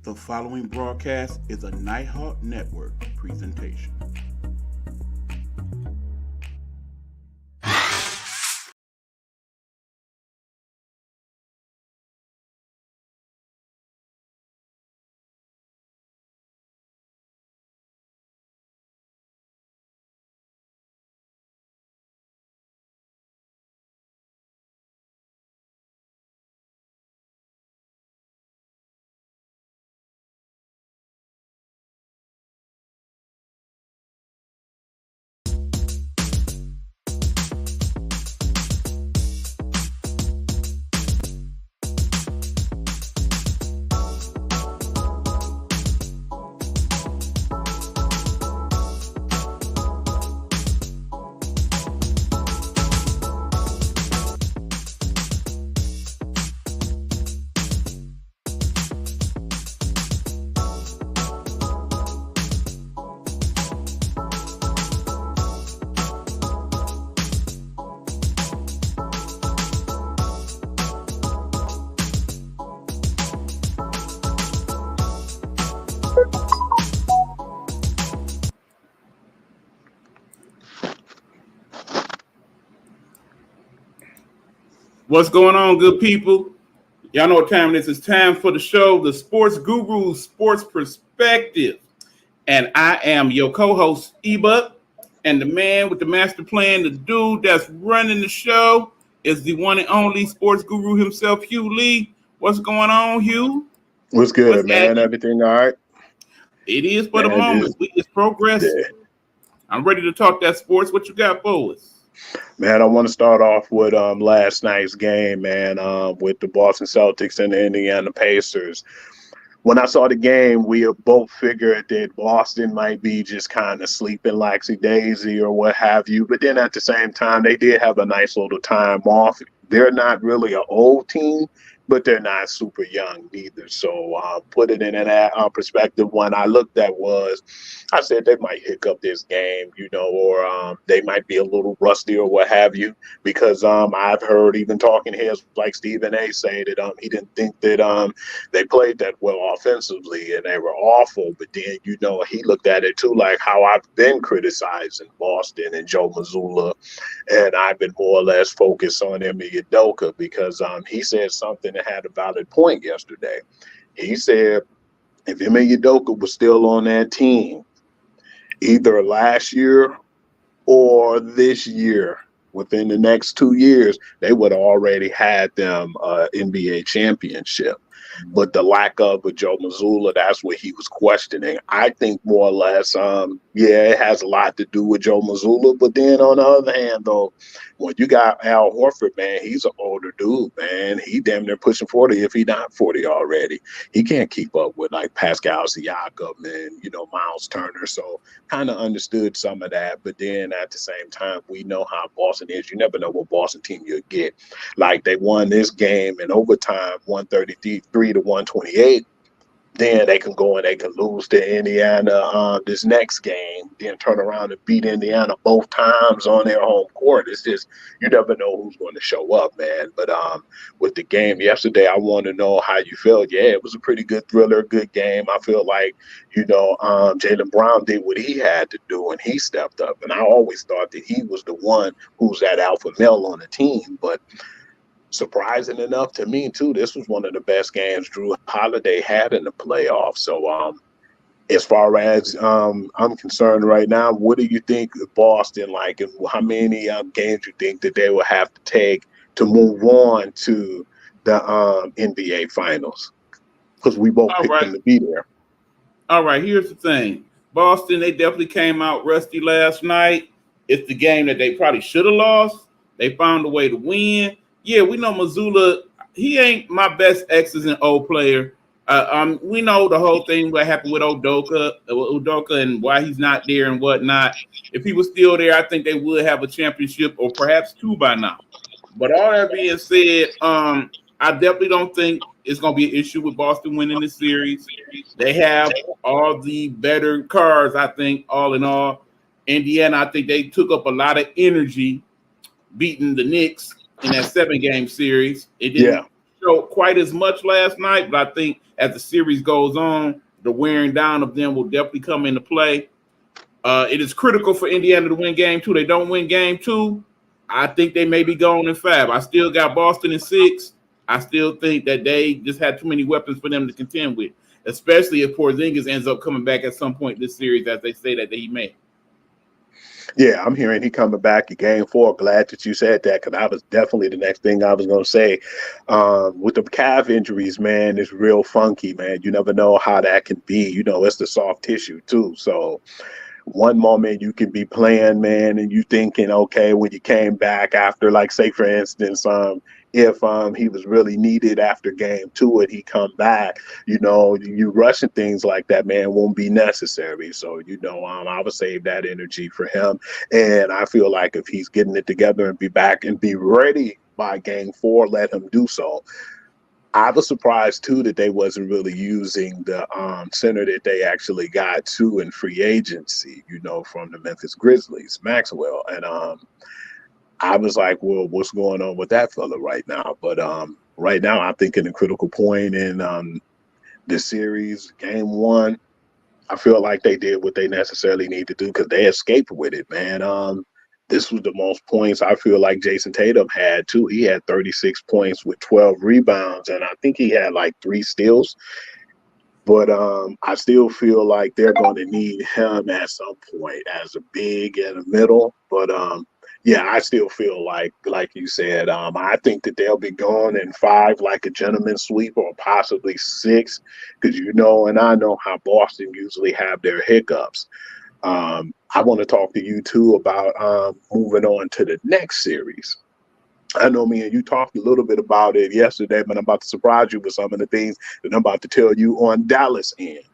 The following broadcast is a Nighthawk Network presentation. What's going on, good people? Y'all know what time it is. It's time for the show, the Sportsguru Sports Perspective. And I am your co-host, Eba. And the man with the master plan, the dude that's running the show, is the one and only sports guru himself, Hugh Lee. What's going on, Hugh? What's good, man? Everything all right? It is for the moment. It's progress. Yeah. I'm ready to talk that sports. What you got for us? Man, I want to start off with last night's game, man, with the Boston Celtics and the Indiana Pacers. When I saw the game, we both figured that Boston might be just kind of sleeping laxy-daisy or what have you. But then at the same time, they did have a nice little time off. They're not really an old team, but they're not super young either. So put it in that perspective. When I looked at I said they might hiccup this game, or they might be a little rusty or what have you, because I've heard even talking heads like Stephen A say that he didn't think that they played that well offensively and they were awful. But then, he looked at it too, like how I've been criticizing Boston and Joe Mazzulla, and I've been more or less focused on Ime Udoka because he said something that had a valid point yesterday. He said if Ime Udoka was still on that team, either last year or this year, within the next 2 years, they would have already had them NBA championship. But the lack of a Joe Mazzulla, that's what he was questioning. I think more or less, it has a lot to do with Joe Mazzulla. But then on the other hand, though, when you got Al Horford, man, he's an older dude, man. He damn near pushing 40 if he not 40 already. He can't keep up with like Pascal Siakam and, Miles Turner. So kind of understood some of that. But then at the same time, we know how Boston is. You never know what Boston team you'll get. Like they won this game in overtime, 133 to 128. Then they can go and they can lose to Indiana this next game, then turn around and beat Indiana both times on their home court. It's just, you never know who's going to show up, man. But with the game yesterday, I want to know how you felt. Yeah, it was a pretty good thriller, good game. I feel like, Jaylen Brown did what he had to do and he stepped up. And I always thought that he was the one who's that alpha male on the team. But surprising enough to me, too, this was one of the best games Drew Holiday had in the playoffs. So as far as I'm concerned right now, what do you think of Boston, like, and how many games you think that they will have to take to move on to the NBA Finals? Because we both picked them to be there. All right, here's the thing. Boston, they definitely came out rusty last night. It's the game that they probably should have lost. They found a way to win. Yeah, we know Mazzulla, he ain't my best X's and O player. We know the whole thing what happened with Udoka and why he's not there and whatnot. If he was still there, I think they would have a championship or perhaps two by now. But all that being said, I definitely don't think it's going to be an issue with Boston winning the series. They have all the better cards, I think, all in all. Indiana, I think they took up a lot of energy beating the Knicks in that 7-game series. It didn't show quite as much last night, but I think as the series goes on, the wearing down of them will definitely come into play. It is critical for Indiana to win game 2. They don't win game 2, I think they may be going in 5. I still got Boston in 6. I still think that they just had too many weapons for them to contend with, especially if Porzingis ends up coming back at some point this series, as they say that he may. Yeah, I'm hearing he coming back in game 4. Glad that you said that, because that was definitely the next thing I was going to say. With the calf injuries, man, it's real funky, man. You never know how that can be. You know, it's the soft tissue, too. So one moment you can be playing, man, and you thinking, okay, when you came back after, like, say, for instance, if he was really needed after game 2 and he come back, you know, you rushing things like that, man, won't be necessary. So, you know, I would save that energy for him. And I feel like if he's getting it together and be back and be ready by game 4, let him do so. I was surprised, too, that they wasn't really using the center that they actually got to in free agency, you know, from the Memphis Grizzlies, Maxwell. And I was like, well, what's going on with that fella right now? But right now, I'm thinking a critical point in the series, game 1, I feel like they did what they necessarily need to do because they escaped with it, man. This was the most points I feel like Jason Tatum had, too. He had 36 points with 12 rebounds, and I think he had like 3 steals. But I still feel like they're going to need him at some point as a big in the middle. But yeah, I still feel like you said, I think that they'll be gone in 5, like a gentleman's sweep, or possibly 6, because you know, and I know how Boston usually have their hiccups. I want to talk to you too about moving on to the next series. I know me and you talked a little bit about it yesterday, but I'm about to surprise you with some of the things that I'm about to tell you on Dallas end.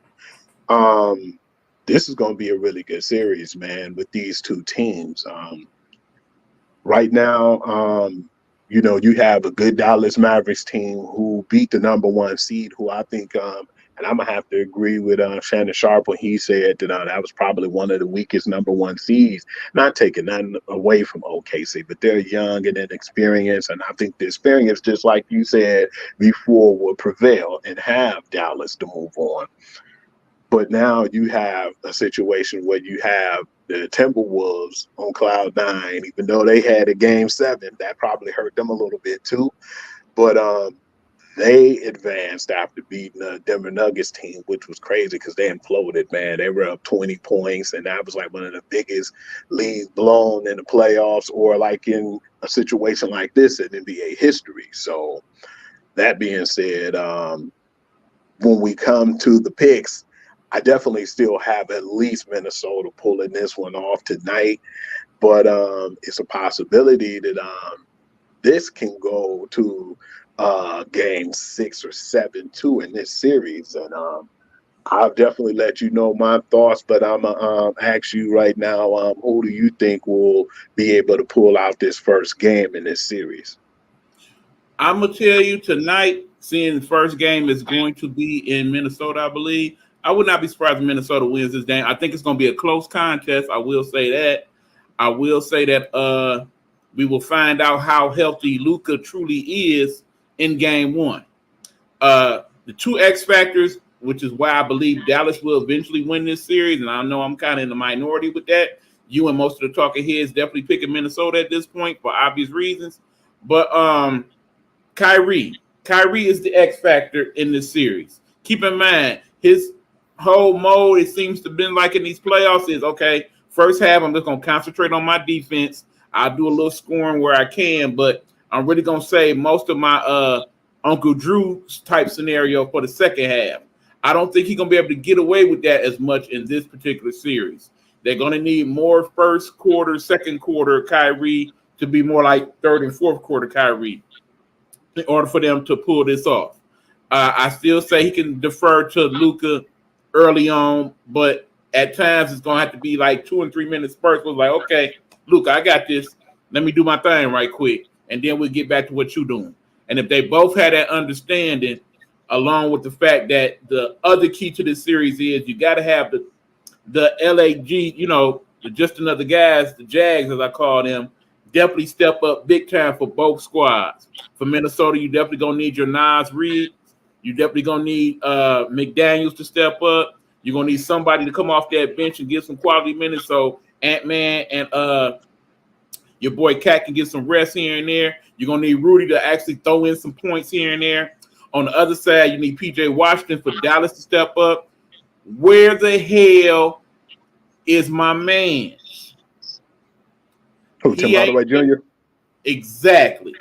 This is going to be a really good series, man, with these two teams. Right now, you know, you have a good Dallas Mavericks team who beat the number 1 seed, who I think and I'm going to have to agree with Shannon Sharp when he said that that was probably one of the weakest number 1 seeds. Not taking nothing away from OKC, but they're young and inexperienced. And I think the experience, just like you said before, will prevail and have Dallas to move on. But now you have a situation where you have the Timberwolves on cloud 9, even though they had a game 7, that probably hurt them a little bit too. But they advanced after beating the Denver Nuggets team, which was crazy because they imploded, man. They were up 20 points, and that was like one of the biggest leads blown in the playoffs, or like in a situation like this in NBA history. So that being said, when we come to the picks, I definitely still have at least Minnesota pulling this one off tonight, but it's a possibility that this can go to game 6 or 7 too in this series, and I'll definitely let you know my thoughts. But I'm gonna ask you right now, who do you think will be able to pull out this first game in this series? I'm gonna tell you tonight, seeing the first game is going to be in Minnesota, I believe. I would not be surprised if Minnesota wins this game. I think it's going to be a close contest. I will say that. I will say that we will find out how healthy Luka truly is in game 1. The 2 X factors, which is why I believe Dallas will eventually win this series, and I know I'm kind of in the minority with that. You and most of the talking heads definitely picking Minnesota at this point for obvious reasons. But Kyrie is the X factor in this series. Keep in mind, his whole mode, it seems to have been like in these playoffs, is okay, first half, I'm just going to concentrate on my defense. I'll do a little scoring where I can, but I'm really going to save most of my Uncle Drew type scenario for the second half. I don't think he's going to be able to get away with that as much in this particular series. They're going to need more first quarter, second quarter Kyrie to be more like third and fourth quarter Kyrie in order for them to pull this off. I still say he can defer to Luka early on, but at times it's going to have to be like 2 and 3 minutes first. Was like, okay, Luka, I got this. Let me do my thing right quick, and then we'll get back to what you're doing. And if they both had that understanding, along with the fact that the other key to this series is you got to have the LAG, you know, the just another guys, the Jags, as I call them, definitely step up big time for both squads. For Minnesota, you definitely gonna need your Nas Reed. You definitely gonna need McDaniels to step up. You're gonna need somebody to come off that bench and get some quality minutes. So Ant-Man and your boy Cat can get some rest here and there. You're gonna need Rudy to actually throw in some points here and there. On the other side, you need PJ Washington for Dallas to step up. Where the hell is my man? Who, Tim Hardaway Jr.? Exactly.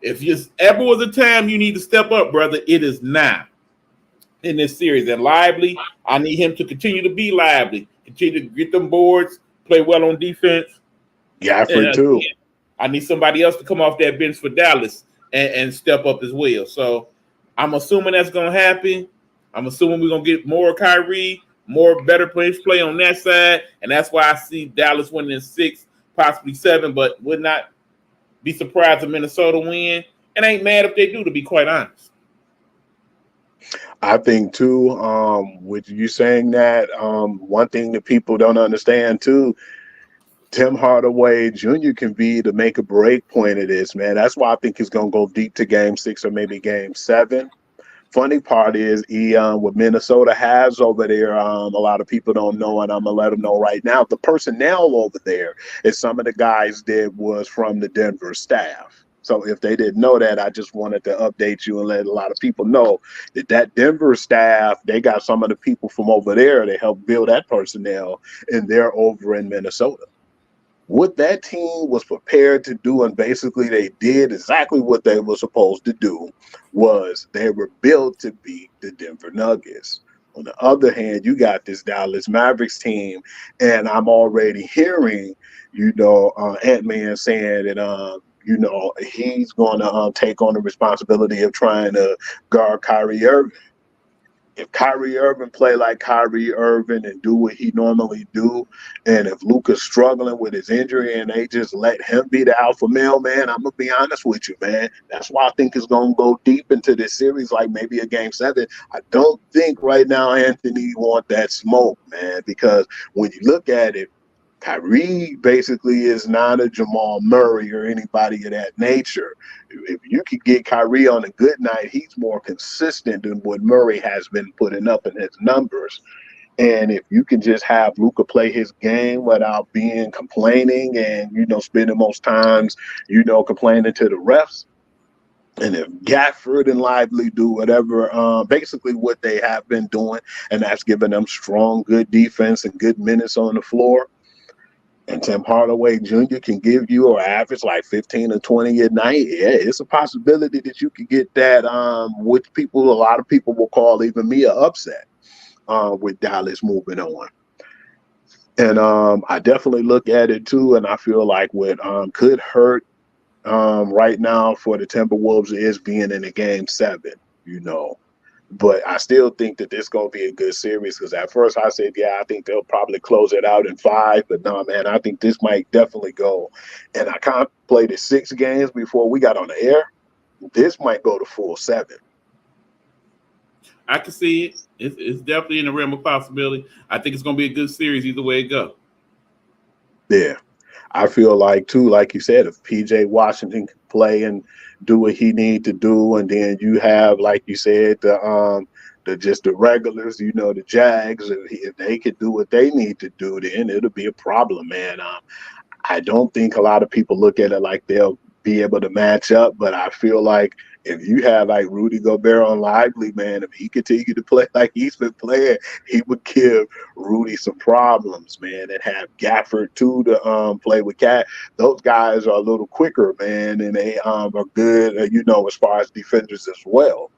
If ever was a time you need to step up, brother, it is now in this series. And Lively, I need him to continue to be lively, continue to get them boards, play well on defense. Gafford too. I need somebody else to come off that bench for Dallas and step up as well. So I'm assuming that's going to happen. I'm assuming we're going to get more Kyrie, more better play on that side. And that's why I see Dallas winning in 6, possibly 7, but would not be surprised if Minnesota win. And ain't mad if they do, to be quite honest. I think too, with you saying that, one thing that people don't understand too, Tim Hardaway Jr. can be the make or break point of this, man. That's why I think he's going to go deep to game 6 or maybe game 7. Funny part is what Minnesota has over there, a lot of people don't know, and I'm going to let them know right now. The personnel over there is some of the guys that was from the Denver staff. So if they didn't know that, I just wanted to update you and let a lot of people know that Denver staff, they got some of the people from over there that helped build that personnel, and they're over in Minnesota. What that team was prepared to do, and basically they did exactly what they were supposed to do, was they were built to beat the Denver Nuggets. On the other hand, you got this Dallas Mavericks team, and I'm already hearing, Ant-Man saying that, he's going to take on the responsibility of trying to guard Kyrie Irving. If Kyrie Irving play like Kyrie Irving and do what he normally do, and if Luka's struggling with his injury and they just let him be the alpha male, man, I'm going to be honest with you, man. That's why I think it's going to go deep into this series, like maybe a game 7. I don't think right now Anthony want that smoke, man, because when you look at it, Kyrie basically is not a Jamal Murray or anybody of that nature. If you could get Kyrie on a good night, he's more consistent than what Murray has been putting up in his numbers. And if you can just have Luka play his game without being complaining and, spending most times, complaining to the refs, and if Gafford and Lively do whatever, basically what they have been doing, and that's giving them strong, good defense and good minutes on the floor, and Tim Hardaway Jr. can give you an average like 15 or 20 a night, yeah, it's a possibility that you could get that, which a lot of people will call, even me, an upset with Dallas moving on. And I definitely look at it too, and I feel like what could hurt right now for the Timberwolves is being in a game 7, But I still think that this is going to be a good series, because at first I said, yeah, I think they'll probably close it out in 5. But no, man, I think this might definitely go. And I contemplated 6 games before we got on the air. This might go to full 7. I can see it. It's definitely in the realm of possibility. I think it's going to be a good series either way it goes. Yeah. I feel like, too, like you said, if PJ Washington can play and do what he need to do, and then you have, like you said, the regulars, the Jags, if they could do what they need to do, then it'll be a problem, man. I don't think a lot of people look at it like they'll be able to match up, but I feel like if you have like Rudy Gobert on Lively, man, if he continue to play like he's been playing, he would give Rudy some problems, man, and have Gafford too to play with Cat. Those guys are a little quicker, man, and they are good, as far as defenders as well.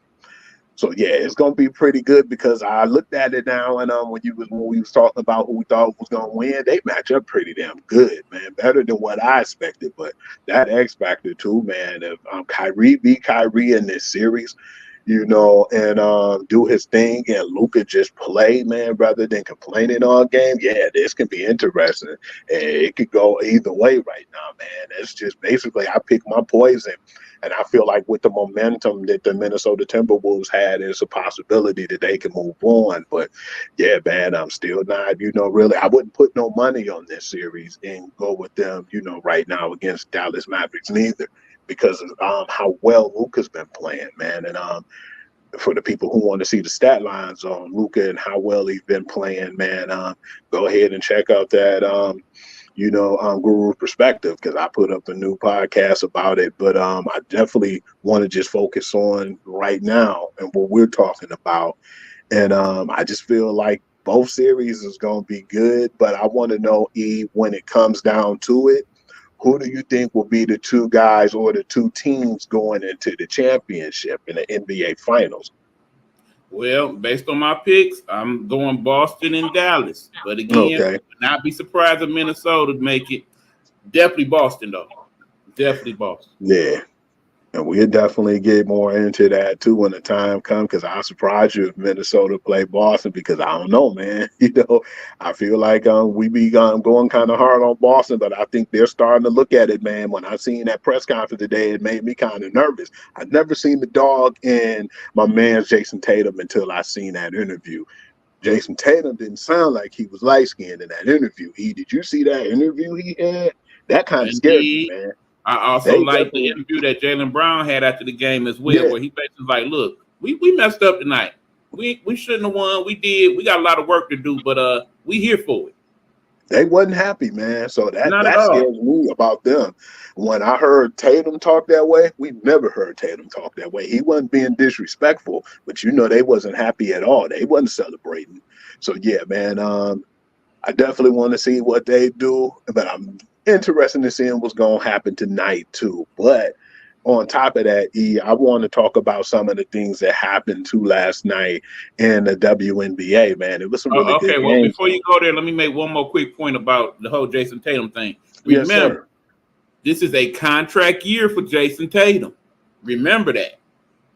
So yeah, it's gonna be pretty good, because I looked at it now, and when we was talking about who we thought was gonna win, they match up pretty damn good, man. Better than what I expected. But that X factor too, man. If Kyrie beat Kyrie in this series, and do his thing, and Luka just play, man, rather than complaining all game. Yeah, this can be interesting. And it could go either way right now, man. It's just basically I pick my poison. And I feel like with the momentum that the Minnesota Timberwolves had, it's a possibility that they can move on. But yeah, man, I'm still not, really, I wouldn't put no money on this series and go with them, right now against Dallas Mavericks neither, because of how well Luka's been playing, man. And for the people who want to see the stat lines on Luka and how well he's been playing, man, go ahead and check out that Guru Perspective, because I put up a new podcast about it. But I definitely want to just focus on right now and what we're talking about. And I just feel like both series is going to be good. But I want to know, E, when it comes down to it, who do you think will be the two guys or the two teams going into the championship in the NBA Finals? Well, based on my picks, I'm going Boston and Dallas. But again, Okay. not be surprised if Minnesota make it. Definitely Boston, though. Definitely Boston. Yeah. And we'll definitely get more into that too when the time comes, because I'll surprise you if Minnesota play Boston, because I don't know, man. I feel like we be going kind of hard on Boston, but I think they're starting to look at it, man. When I seen that press conference today, it made me kind of nervous. I'd never seen the dog in my man's Jason Tatum until I seen that interview. Jason Tatum didn't sound like he was light-skinned in that interview. Did you see that interview he had? That kind of scared me, man. I also like the interview that Jaylen Brown had after the game as well, where he basically like, look, we messed up tonight. We shouldn't have won. We did. We got a lot of work to do, but we here for it. They wasn't happy, man. So that scares me about them. When I heard Tatum talk that way, we never heard Tatum talk that way. He wasn't being disrespectful, but they wasn't happy at all. They wasn't celebrating. So yeah, man, I definitely want to see what they do, but I'm interested in seeing what's going to happen tonight too. But on top of that, I want to talk about some of the things that happened too last night in the WNBA, man. It was some really good games. Well, before you go there, let me make one more quick point about the whole Jason Tatum thing. Remember, this is a contract year for Jason Tatum. Remember that.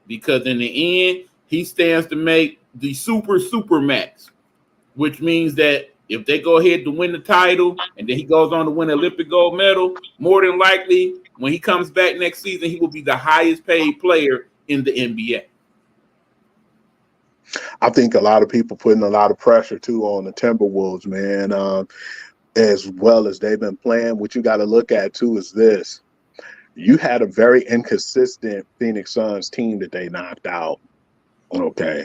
Because in the end, he stands to make the super max, which means that if they go ahead to win the title and then he goes on to win an Olympic gold medal, more than likely, when he comes back next season, he will be the highest paid player in the NBA. I think a lot of people putting a lot of pressure, too, on the Timberwolves, man, as well as they've been playing. What you got to look at, too, is this. You had a very inconsistent Phoenix Suns team that they knocked out. Okay.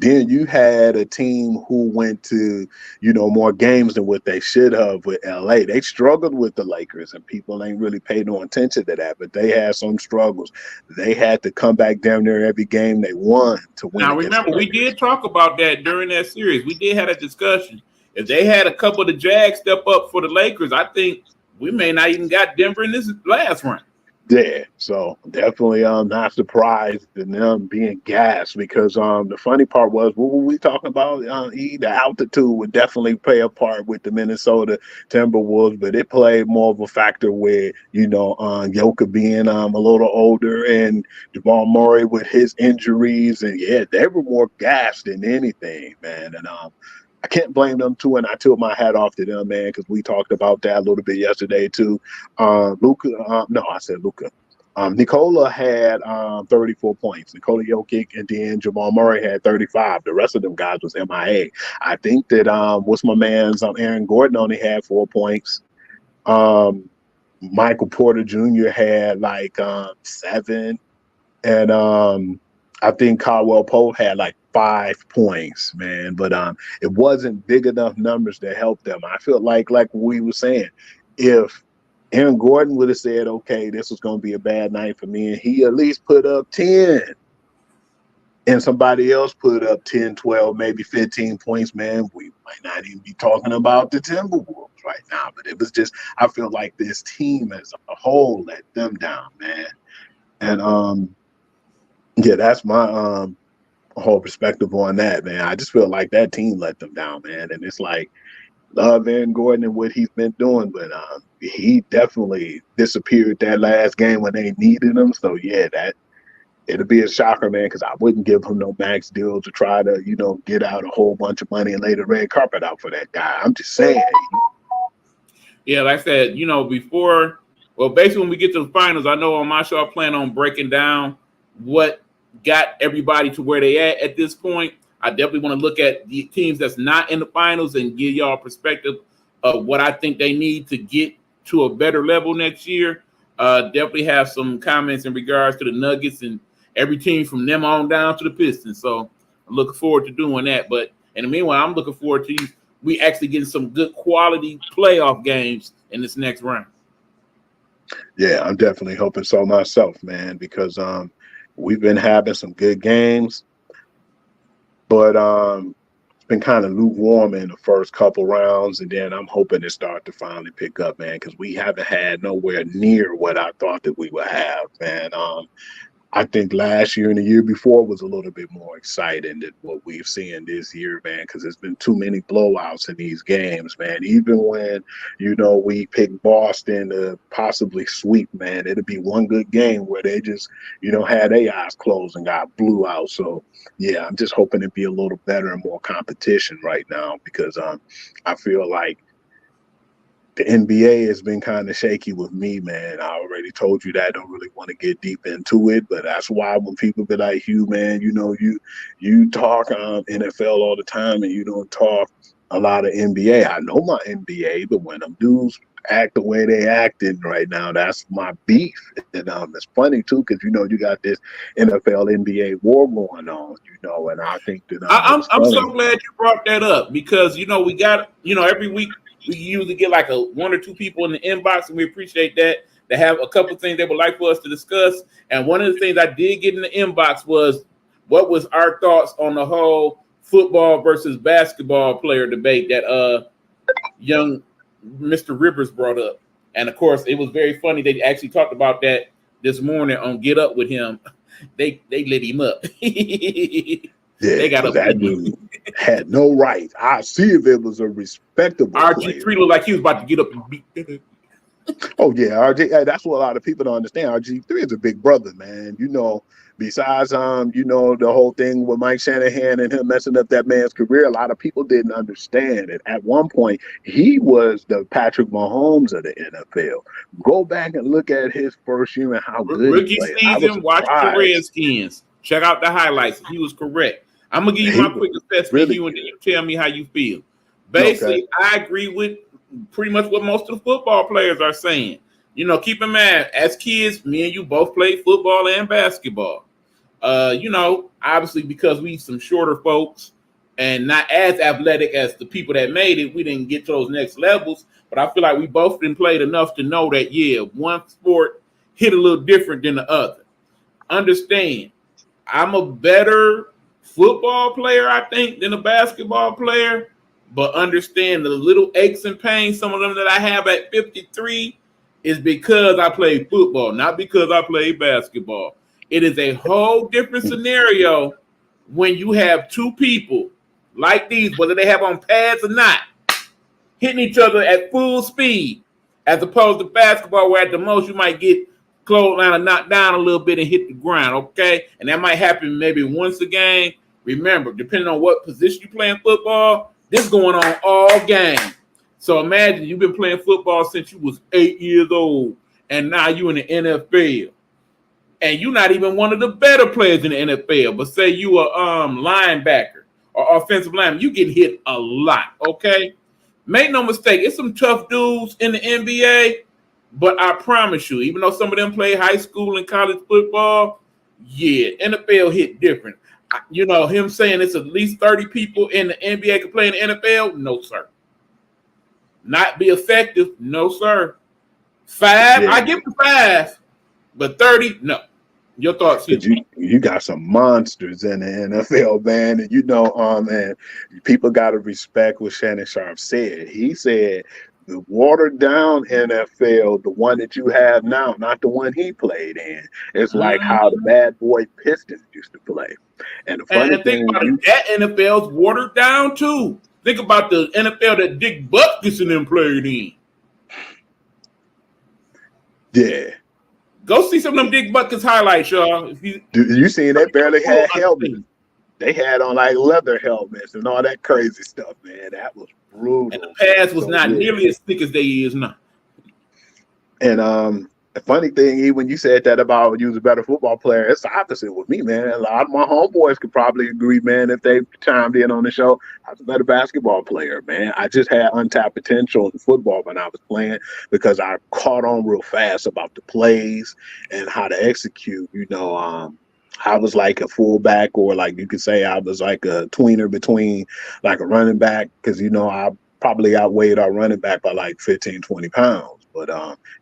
Then you had a team who went to, more games than what they should have with LA. They struggled with the Lakers, and people ain't really paid no attention to that, but they had some struggles. They had to come back down there every game they won to win. Now, remember, we did talk about that during that series. We did have a discussion. If they had a couple of the Jags step up for the Lakers, I think we may not even got Denver in this last round. Yeah, so definitely not surprised in them being gassed, because the funny part was, what were we talking about? The altitude would definitely play a part with the Minnesota Timberwolves, but it played more of a factor with, Jokic being a little older and Jamal Murray with his injuries, and yeah, they were more gassed than anything, man. And I can't blame them too, and I tilt my hat off to them, man, because we talked about that a little bit yesterday too. Luka. Nikola had 34 points. Nikola Jokic, and then Jamal Murray had 35. The rest of them guys was MIA. I think that what's my man's Aaron Gordon only had 4 points. Michael Porter Jr. had like 7, and I think Caldwell Pope had like 5 points, man. But it wasn't big enough numbers to help them. I feel like we were saying, if Aaron Gordon would have said, okay, this was going to be a bad night for me, and he at least put up 10, and somebody else put up 10, 12, maybe 15 points, man, we might not even be talking about the Timberwolves right now. But it was just, I feel like this team as a whole let them down, man. And yeah, that's my whole perspective on that, man. I just feel like that team let them down, man. And it's like, love Aaron Gordon and what he's been doing, but he definitely disappeared that last game when they needed him. So yeah, it'll be a shocker, man, because I wouldn't give him no max deal to try to, get out a whole bunch of money and lay the red carpet out for that guy. I'm just saying. Yeah, like I said, basically when we get to the finals, I know on my show I plan on breaking down what got everybody to where they at this point. I definitely want to look at the teams that's not in the finals and give y'all a perspective of what I think they need to get to a better level next year. Definitely have some comments in regards to the Nuggets and every team from them on down to the Pistons. So I'm looking forward to doing that. But in the meanwhile, I'm looking forward to we actually getting some good quality playoff games in this next round. Yeah, I'm definitely hoping so myself, man, because we've been having some good games, but it's been kind of lukewarm in the first couple rounds, and then I'm hoping it start to finally pick up, man, because we haven't had nowhere near what I thought that we would have, man. I think last year and the year before was a little bit more exciting than what we've seen this year, man, because there's been too many blowouts in these games, man. Even when, we pick Boston to possibly sweep, man, it'll be one good game where they just, had their eyes closed and got blew out. So, yeah, I'm just hoping it'd be a little better and more competition right now because I feel like the NBA has been kind of shaky with me, man. I already told you that. I don't really want to get deep into it, but that's why when people be like, Hugh, man, you talk NFL all the time and you don't talk a lot of NBA. I know my NBA, but when them dudes act the way they acting right now, that's my beef. And it's funny too, because you got this NFL NBA war going on, and I think that I'm so glad you brought that up because we got every week. We usually get like one or two people in the inbox, and we appreciate that. They have a couple of things they would like for us to discuss. And one of the things I did get in the inbox was what was our thoughts on the whole football versus basketball player debate that young Mr. Rivers brought up. And of course, it was very funny. They actually talked about that this morning on Get Up with him. They lit him up. Yeah, they got that dude had no right. I see if it was a respectable RG3 player. looked like he was about to get up and beat. Oh yeah, RG. That's what a lot of people don't understand. RG3 is a big brother, man. Besides the whole thing with Mike Shanahan and him messing up that man's career, a lot of people didn't understand it. At one point, he was the Patrick Mahomes of the NFL. Go back and look at his first year and how good rookie he played. season. Watch the Redskins. Check out the highlights. He was correct. I'm gonna give you my quick assessment, Hugh, and then you tell me how you feel. Basically, I agree with pretty much what most of the football players are saying. Keep in mind, as kids, me and you both played football and basketball. Obviously because we some shorter folks and not as athletic as the people that made it, we didn't get to those next levels. But I feel like we both been played enough to know that, one sport hit a little different than the other. Understand, I'm a better football player, I think, than a basketball player. But understand the little aches and pains, some of them that I have at 53, is because I played football, not because I played basketball. It is a whole different scenario when you have two people like these, whether they have on pads or not, hitting each other at full speed, as opposed to basketball where at the most you might get clothesline or knocked down a little bit and hit the ground, okay? And that might happen maybe once a game. Remember, depending on what position you play in football, this is going on all game. So imagine you've been playing football since you was 8 years old, and now you in the NFL. And you're not even one of the better players in the NFL, but say you a linebacker or offensive lineman, you get hit a lot, okay? Make no mistake, it's some tough dudes in the NBA, but I promise you, even though some of them play high school and college football, NFL hit different. Him saying it's at least 30 people in the NBA can play in the NFL, no, sir. Not be effective, no, sir. 5, I give him 5, but 30, no. Your thoughts? You got some monsters in the NFL, man, and man, people got to respect what Shannon Sharp said. He said the watered down NFL, the one that you have now, not the one he played in. It's like how the bad boy Pistons used to play. And the funny thing, think about it, that NFL's watered down too. Think about the NFL that Dick Butkus and them played in. Yeah. Go see some of them Dick Buckets highlights, y'all. If you seen they barely had helmets. understand. They had on like leather helmets and all that crazy stuff, man. That was brutal. And the pads was not yeah. nearly as thick as they is now. And the funny thing, even when you said that about you was a better football player, it's the opposite with me, man. A lot of my homeboys could probably agree, man, if they chimed in on the show. I was a better basketball player, man. I just had untapped potential in football when I was playing because I caught on real fast about the plays and how to execute. I was like a fullback, or like you could say I was like a tweener between like a running back, because I probably outweighed our running back by like 15, 20 pounds. But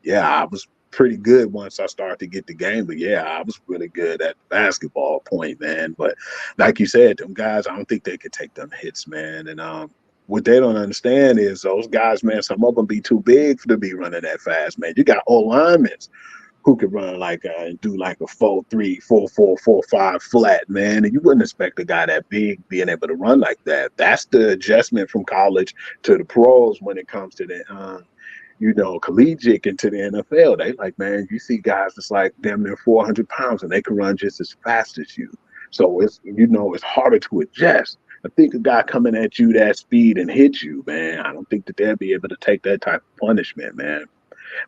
yeah, I was pretty good once I started to get the game. But yeah, I was really good at the basketball point, man. But like you said, them guys, I don't think they could take them hits, man. And what they don't understand is those guys, man, some of them be too big to be running that fast, man. You got old linemen who could run like and do like a 4.3, 4.4, 4.5 flat, man. And you wouldn't expect a guy that big being able to run like that. That's the adjustment from college to the pros when it comes to the collegiate into the NFL. They like, man, you see guys that's like damn near 400 pounds and they can run just as fast as you. So it's harder to adjust. I think a guy coming at you that speed and hit you, man, I don't think that they'll be able to take that type of punishment, man.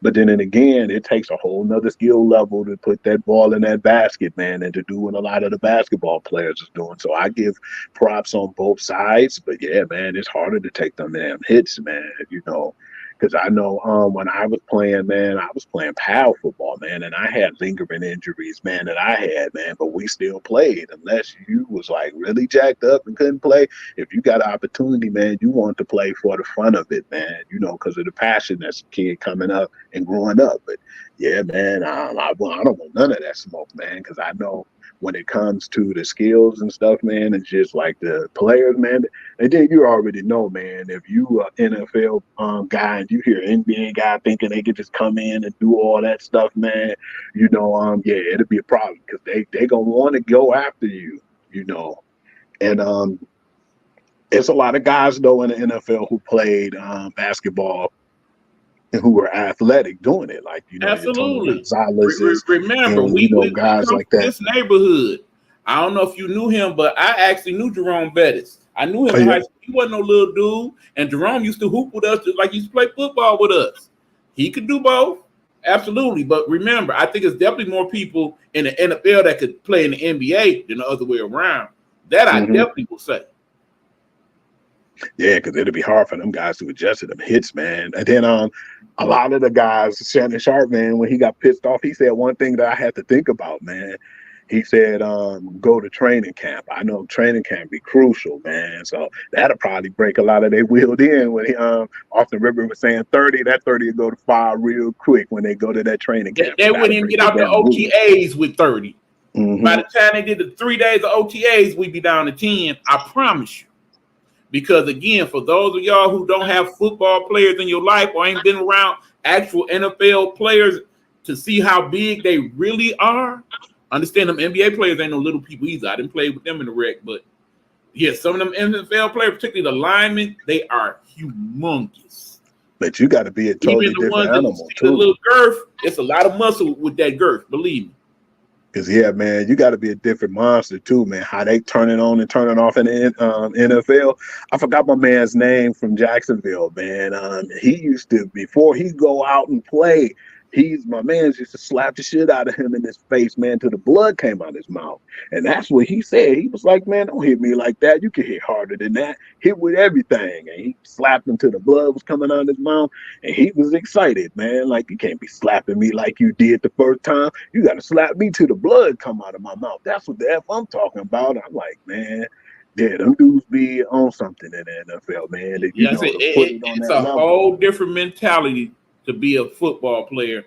But then again, it takes a whole nother skill level to put that ball in that basket, man, and to do what a lot of the basketball players is doing. So I give props on both sides. But yeah, man, it's harder to take them damn hits, man, because I know when I was playing, man, I was playing power football, man, and I had lingering injuries, man, but we still played. Unless you was like really jacked up and couldn't play, if you got an opportunity, man, you want to play for the fun of it, man, because of the passion that's a kid coming up and growing up. But yeah, man, I don't want none of that smoke, man, because I know when it comes to the skills and stuff, man, it's just like the players, man. And then you already know, man, if you an NFL guy and you hear an NBA guy thinking they could just come in and do all that stuff, man, yeah, it'll be a problem because they gonna want to go after you, And it's a lot of guys though in the NFL who played basketball and who were athletic doing it, like Absolutely. Remember, we guys come like from that. this neighborhood. I don't know if you knew him, but I actually knew Jerome Bettis. I knew him in high school. He wasn't no little dude, and Jerome used to hoop with us just like he used to play football with us. He could do both, absolutely. But remember, I think it's definitely more people in the NFL that could play in the NBA than the other way around. That I definitely will say. Yeah, because it'll be hard for them guys to adjust to them hits, man. And then a lot of the guys, Shannon Sharp, man, when he got pissed off, he said one thing that I had to think about, man. He said, go to training camp. I know training camp be crucial, man. So that'll probably break a lot of their wheeled in when Austin River was saying 30, that 30 will go to 5 real quick when they go to that training camp. They wouldn't even get out the OTAs with 30. By the time they did the 3 days of OTAs, we'd be down to 10. I promise you. Because again, for those of y'all who don't have football players in your life or ain't been around actual NFL players to see how big they really are, understand them NBA players ain't no little people either. I didn't play with them in the rec, but yeah, some of them NFL players, particularly the linemen, they are humongous. But you got to be a totally different animal too. A little girth, it's a lot of muscle with that girth, believe me. Because, yeah, man, you got to be a different monster, too, man. How they turn it on and turn it off in the NFL. I forgot my man's name from Jacksonville, man. He used to, before he go out and play, my man used to slap the shit out of him in his face, man, till the blood came out his mouth. And that's what he said. He was like, man, don't hit me like that. You can hit harder than that. Hit with everything. And he slapped him till the blood was coming out of his mouth. And he was excited, man. Like, you can't be slapping me like you did the first time. You got to slap me till the blood come out of my mouth. That's what the F I'm talking about. I'm like, man, yeah, them dudes be on something in the NFL, man. That, it's a whole different mentality to be a football player,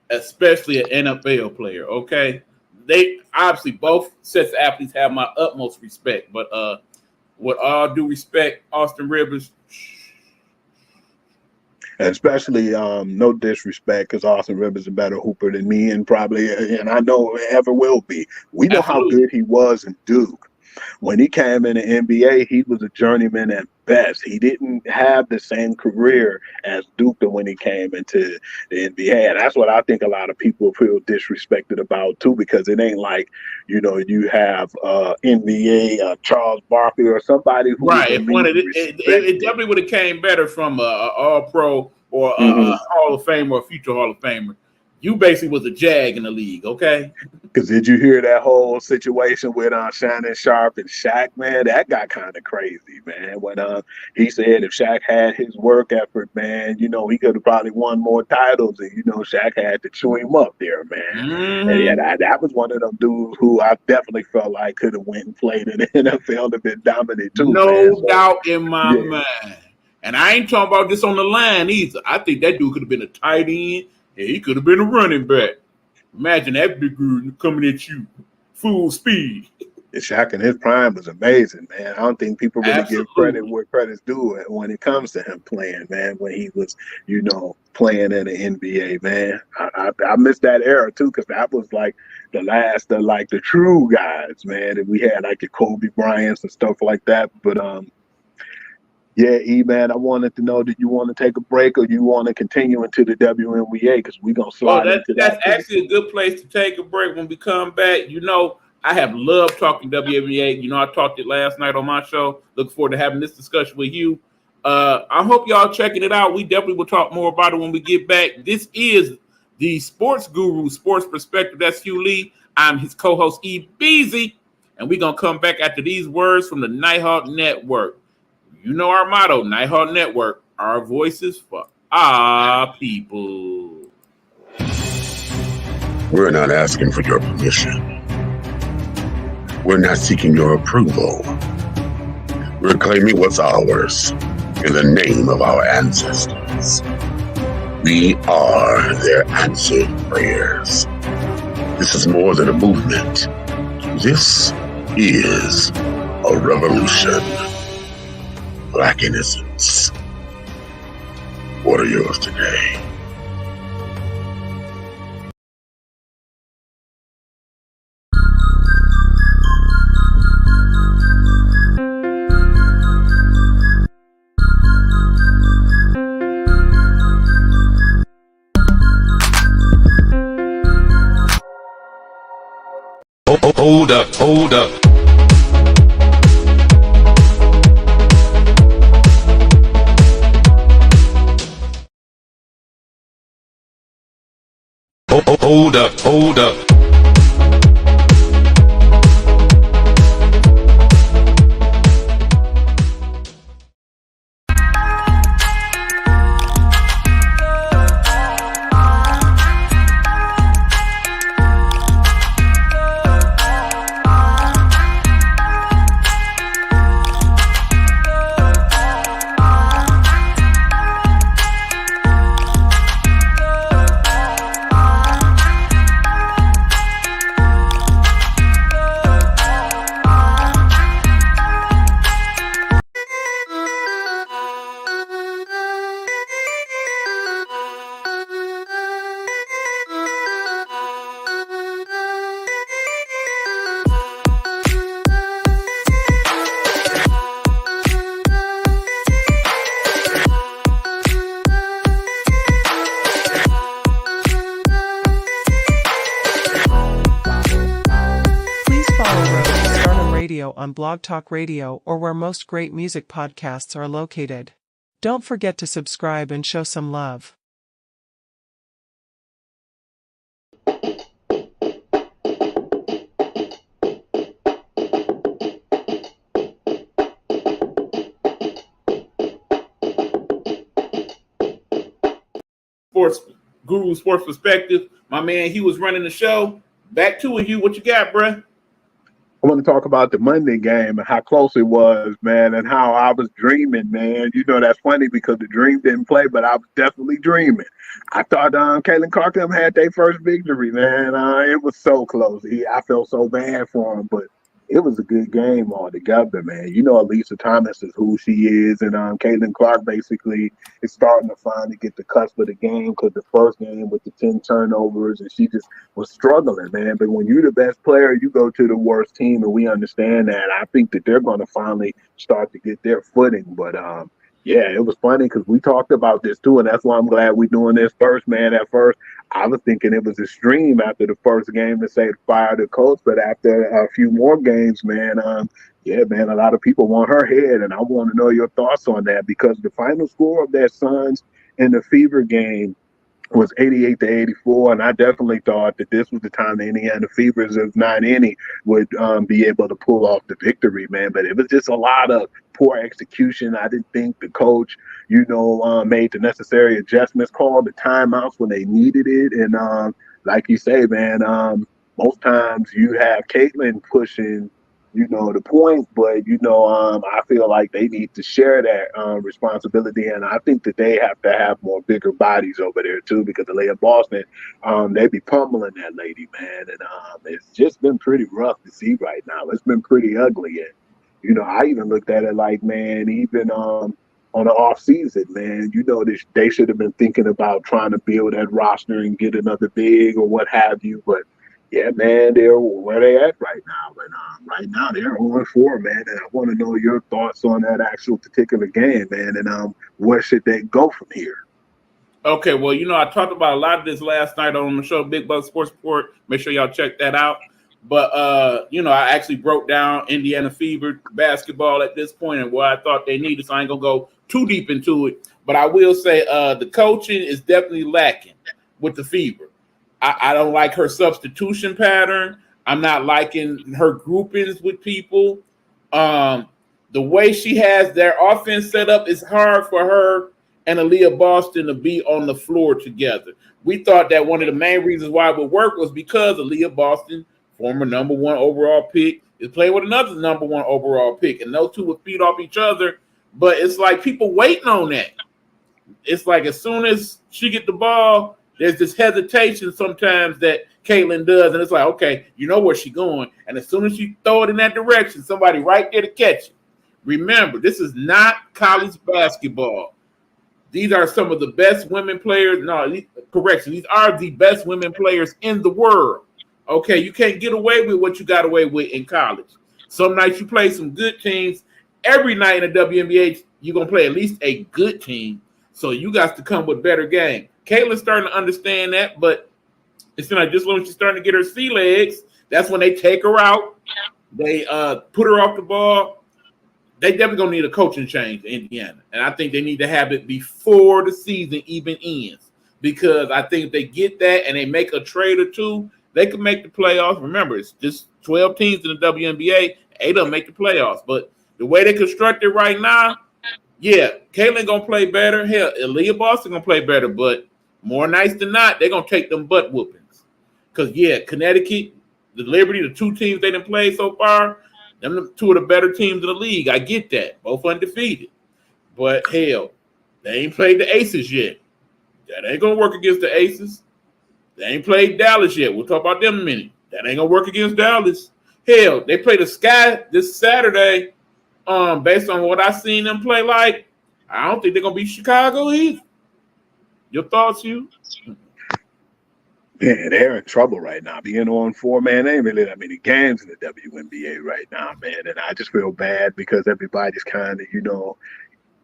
especially an NFL player, okay? They obviously, both sets of athletes have my utmost respect, but with all due respect, Austin Rivers. Especially, no disrespect, because Austin Rivers is a better hooper than me, and I know ever will be. We know how good he was in Duke. When he came in the NBA, he was a journeyman at best. He didn't have the same career as Duke when he came into the NBA. And that's what I think a lot of people feel disrespected about too, because it ain't like, you have NBA Charles Barkley or somebody who Right. is If one of it, it respected. definitely would have came better from a All Pro or Mhm. a Hall of Fame or a future Hall of Famer. You basically was a jag in the league, okay? Because did you hear that whole situation with Shannon Sharp and Shaq, man? That got kind of crazy, man. When he said if Shaq had his work effort, man, he could have probably won more titles. And, Shaq had to chew him up there, man. And yeah, that was one of them dudes who I definitely felt like could have went and played in the NFL and been dominant too, man. No doubt in my yeah. mind. And I ain't talking about this on the line either. I think that dude could have been a tight end. And he could have been a running back. Imagine that big dude coming at you full speed. Shaq in his prime was amazing, man. I don't think people really Absolutely. give credit where credit's due when it comes to him playing, man. When he was, playing in the NBA, man. I missed that era too, because that was like the last of like the true guys, man. And we had like the Kobe Bryants and stuff like that. But yeah, man, I wanted to know, that you want to take a break or you want to continue into the WNBA, because we're going to slide into that. That's actually a good place to take a break when we come back. I have loved talking WNBA. I talked it last night on my show. Look forward to having this discussion with Hugh. I hope y'all checking it out. We definitely will talk more about it when we get back. This is the Sports Guru, Sports Perspective. That's Hugh Lee. I'm his co-host, E. Beasy. And we're going to come back after these words from the Nighthawk Network. You know our motto, Nighthawk Network, our voices for our people. We're not asking for your permission. We're not seeking your approval. We're claiming what's ours in the name of our ancestors. We are their answered prayers. This is more than a movement. This is a revolution. Black innocence. What are yours today? Hold up, hold up. Hold up, hold up. On Blog Talk Radio or where most great music podcasts are located. Don't forget to subscribe and show some love. Sports Guru, Sports Perspective. My man, Hugh was running the show. Back to it, Hugh. What you got, bruh? I want to talk about the Monday game and how close it was, man, and how I was dreaming, man. That's funny because the dream didn't play, but I was definitely dreaming. I thought Caitlin Clark had their first victory, man. It was so close. I felt so bad for him, but it was a good game altogether, man. You know, Lisa Thomas is who she is, and Caitlin Clark basically is starting to finally get the cusp of the game because the first game with the 10 turnovers, and she just was struggling, man. But when you're the best player, you go to the worst team, and we understand that. I think that they're going to finally start to get their footing, but yeah, it was funny because we talked about this too, and that's why I'm glad we're doing this first, man. At first, I was thinking it was a stream after the first game to say fire the coach, but after a few more games, man, yeah, man, a lot of people want her head, and I want to know your thoughts on that because the final score of that Suns and the Fever game was 88-84, and I definitely thought that this was the time the Indiana Fevers, if not any, would be able to pull off the victory, man. But it was just a lot of poor execution. I didn't think the coach, made the necessary adjustments, called the timeouts when they needed it, and like you say, man, most times you have Caitlin pushing the point, but I feel like they need to share that responsibility, and I think that they have to have more bigger bodies over there too, because the lady of Boston, they be pummeling that lady, man, and it's just been pretty rough to see right now. It's been pretty ugly, and I even looked at it like, man, even on the off season, man, they should have been thinking about trying to build that roster and get another big or what have you, but. Yeah, man, they're where they at right now. But right now they're 0-4, man. And I want to know your thoughts on that actual particular game, man. And where should they go from here? Okay, well, I talked about a lot of this last night on the show, Big Bug Sports Report. Make sure y'all check that out. But, I actually broke down Indiana Fever basketball at this point and what I thought they needed. So I ain't going to go too deep into it. But I will say the coaching is definitely lacking with the Fever. I don't like her substitution pattern. I'm not liking her groupings with people. The way she has their offense set up is hard for her and Aaliyah Boston to be on the floor together. We thought that one of the main reasons why it would work was because Aaliyah Boston, former number 1 overall pick, is playing with another number 1 overall pick, and those two would feed off each other. But it's like people waiting on that. It's like as soon as she get the ball, there's this hesitation sometimes that Caitlin does, and it's like, okay, you know where she's going. And as soon as she throw it in that direction, somebody right there to catch it. Remember, this is not college basketball. These are some of the best women players. No, correction. These are the best women players in the world. Okay, you can't get away with what you got away with in college. Some nights you play some good teams. Every night in the WNBA, you're going to play at least a good team. So you got to come with better game. Caitlin's starting to understand that, but it's like just when she's starting to get her sea legs, that's when they take her out. They put her off the ball. They definitely gonna need a coaching change in Indiana, and I think they need to have it before the season even ends, because I think if they get that and they make a trade or two, they could make the playoffs. Remember, it's just 12 teams in the WNBA. 8 of them make the playoffs, but the way they construct it right now, yeah, Caitlin gonna play better. Hell, Aaliyah Boston gonna play better, but more nights than not, they're going to take them butt whoopings. Because, yeah, Connecticut, the Liberty, the 2 teams they done played so far, them the 2 of the better teams in the league. I get that. Both undefeated. But, hell, they ain't played the Aces yet. That ain't going to work against the Aces. They ain't played Dallas yet. We'll talk about them in a minute. That ain't going to work against Dallas. Hell, they play the Sky this Saturday. Based on what I seen them play like, I don't think they're going to beat Chicago either. Your thoughts, Hugh? Man, they're in trouble right now. Being 0-4, man, there ain't really that many games in the WNBA right now, man. And I just feel bad because everybody's kind of,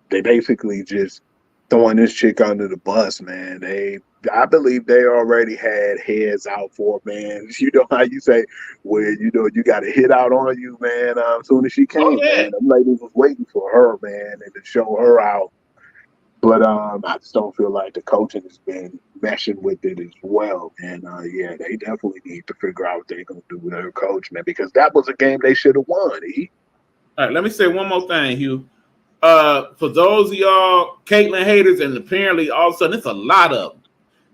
they basically just throwing this chick under the bus, man. I believe they already had heads out for, man. You know how you say, when, you got a hit out on you, man, as soon as she came, man. Them ladies was waiting for her, man, and to show her out. But I just don't feel like the coaching has been meshing with it as well. And, yeah, they definitely need to figure out what they're going to do with their coach, man, because that was a game they should have won, All right, let me say one more thing, Hugh. For those of y'all Caitlin haters, and apparently all of a sudden it's a lot of them.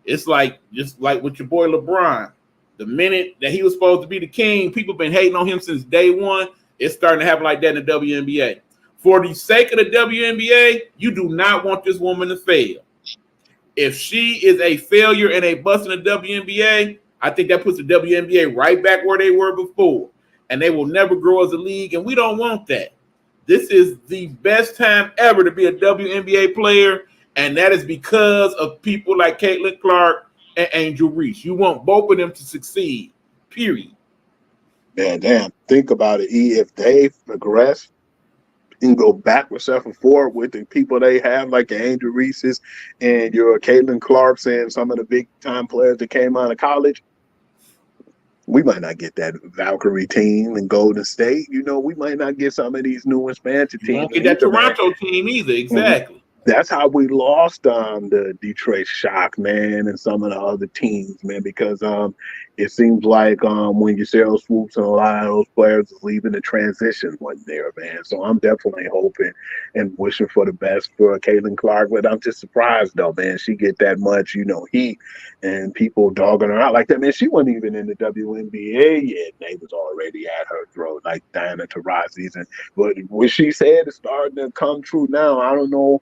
It's like just like with your boy LeBron. The minute that he was supposed to be the king, people been hating on him since day one. It's starting to happen like that in the WNBA. For the sake of the WNBA, you do not want this woman to fail. If she is a failure and a bust in the WNBA, I think that puts the WNBA right back where they were before. and they will never grow as a league, and we don't want that. This is the best time ever to be a WNBA player, and that is because of people like Caitlin Clark and Angel Reese. You want both of them to succeed, period. Man, damn, think about it, E. If they progress and go backwards and forward with the people they have, like the Angel Reese's and your Caitlin Clarks and some of the big-time players that came out of college, we might not get that Valkyrie team in Golden State. You know, we might not get some of these new expansion teams. You won't get that Toronto team either, exactly. That's how we lost the Detroit Shock, man, and some of the other teams, man, because it seems like when you Cheryl Swoops and a lot of those players is leaving, the transition wasn't there, man. So I'm definitely hoping and wishing for the best for Caitlin Clark, but I'm just surprised, though, man. She get that much, heat and people dogging her out like that. Man, she wasn't even in the WNBA yet. They was already at her throat, like Diana Taurasi's. But what she said is starting to come true now. I don't know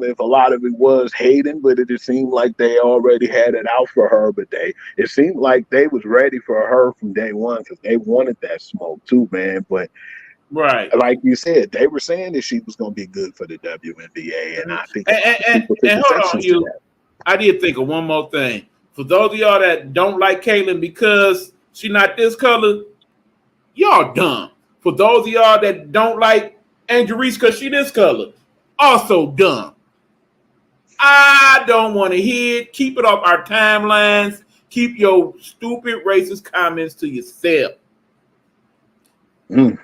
if a lot of it was hating, but it just seemed like they already had it out for her. But it seemed like they was ready for her from day one because they wanted that smoke too, man. But right, like you said, they were saying that she was going to be good for the WNBA, and I think and hold on, Hugh, I did think of one more thing. For those of y'all that don't like Caitlin because she's not this color, y'all dumb. For those of y'all that don't like Angel Reese because she this color, also dumb. I don't want to hear it. Keep it off our timelines. Keep your stupid racist comments to yourself. Yeah,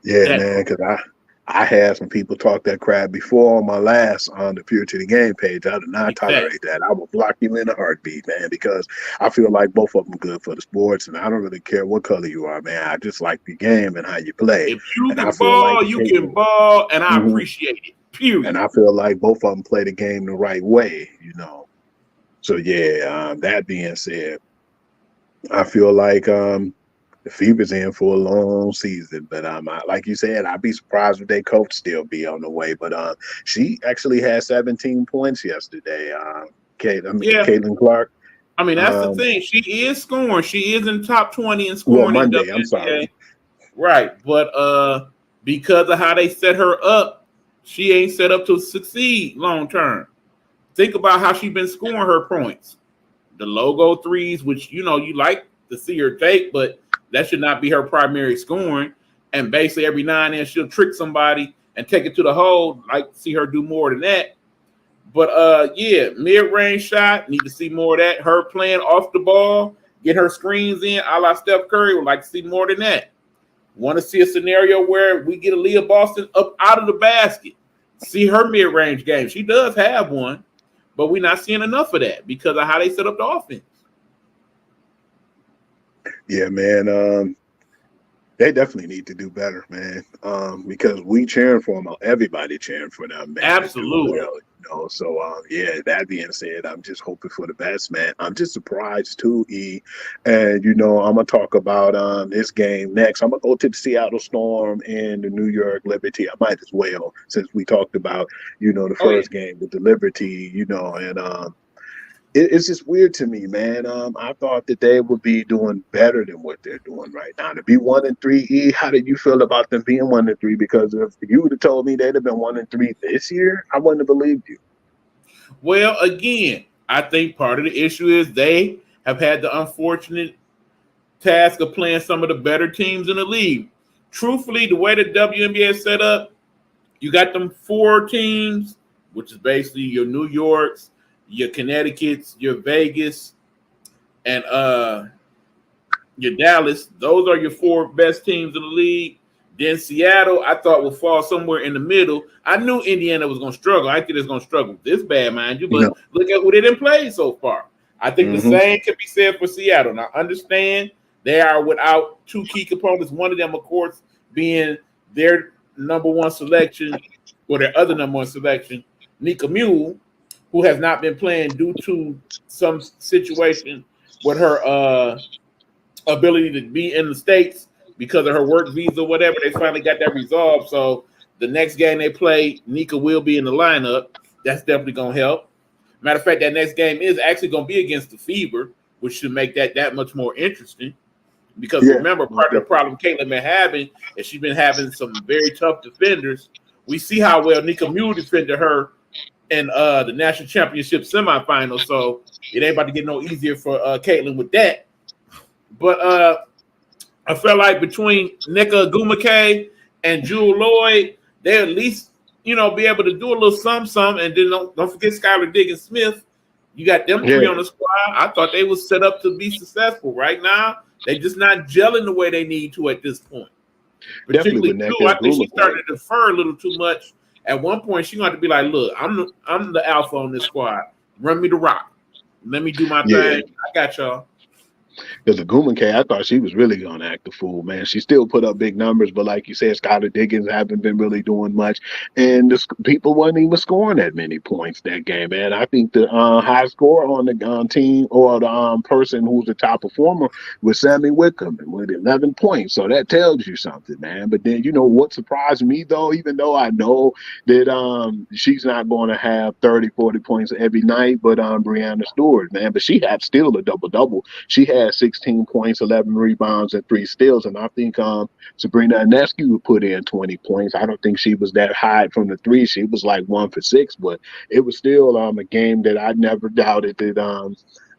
man, because I had some people talk that crap before on my last on the Pure to the Game page. I do not tolerate that. I will block you in a heartbeat, man, because I feel like both of them good for the sports, and I don't really care what color you are, man. I just like the game and how you play. If you can ball, you can ball, and I appreciate it, period. And I feel like both of them play the game the right way, So, that being said, I feel like the Fever's in for a long season, but like you said, I'd be surprised if their coach still be on the way. But she actually had 17 points yesterday. Caitlin Clark. I mean, that's the thing. She is scoring. She is in top 20 in scoring. Well, Monday, in I'm sorry. Right, but because of how they set her up, she ain't set up to succeed long term. Think about how she's been scoring her points. The logo threes, which you like to see her take, but that should not be her primary scoring. And basically every now and then she'll trick somebody and take it to the hole. Like to see her do more than that. But mid-range shot, need to see more of that. Her playing off the ball, get her screens in, a la Steph Curry. Would like to see more than that. Want to see a scenario where we get Aaliyah Boston up out of the basket. See her mid-range game. She does have one, but we're not seeing enough of that because of how they set up the offense. Yeah, man. They definitely need to do better, man. Because we cheering for them, everybody cheering for them, man. Absolutely. So that being said, I'm just hoping for the best, man. I'm just surprised too, E. And I'm gonna talk about this game next. I'm gonna go to the Seattle Storm and the New York Liberty. I might as well, since we talked about the first game with the Liberty, and it's just weird to me, man. I thought that they would be doing better than what they're doing right now. To be 1-3, E, how did you feel about them being 1-3? Because if you would have told me they'd have been 1-3 this year, I wouldn't have believed you. Well, again, I think part of the issue is they have had the unfortunate task of playing some of the better teams in the league. Truthfully, the way the WNBA is set up, you got them 4 teams, which is basically your New Yorks, your Connecticut's, your Vegas, and your Dallas. Those are your 4 best teams in the league. Then Seattle, I thought would fall somewhere in the middle. I knew Indiana was going to struggle. I think it's going to struggle this bad, mind you. But look at who they didn't play so far. I think the same can be said for Seattle. Now, understand they are without 2 key components. One of them, of course, being their number 1 selection or their other number 1 selection, Nika Mule, who has not been playing due to some situation with her ability to be in the States because of her work visa or whatever. They finally got that resolved. So the next game they play, Nika will be in the lineup. That's definitely going to help. Matter of fact, that next game is actually going to be against the Fever, which should make that much more interesting. Because remember, part of the problem Caitlin been having is she's been having some very tough defenders. We see how well Nika Mule defended her in the national championship semifinal, so it ain't about to get no easier for Caitlin with that. But I felt like between Nika Gumake and Jewel Lloyd, they at least be able to do a little something. And then don't forget Skylar Diggins-Smith. You got them three on the squad. I thought they was set up to be successful. Right now, they just not gelling the way they need to at this point. Particularly Jewel, I think she's starting to defer a little too much. At one point, she's going to be like, "Look, I'm the alpha on this squad. Run me the rock. Let me do my thing. I got y'all." Because the Guman K, I thought she was really going to act the fool, man. She still put up big numbers, but like you said, Skylar Diggins haven't been really doing much. And the people wasn't even scoring that many points that game, man. I think the high score on the team or the person who's the top performer was Sammy Wickham with 11 points. So that tells you something, man. But then, what surprised me, though, even though I know that she's not going to have 30, 40 points every night, but Brianna Stewart, man. But she had still a double-double. She had 16 points, 11 rebounds, and 3 steals. And I think Sabrina Ionescu would put in 20 points. I don't think she was that high from the three. She was like 1 for 6, but it was still a game that I never doubted that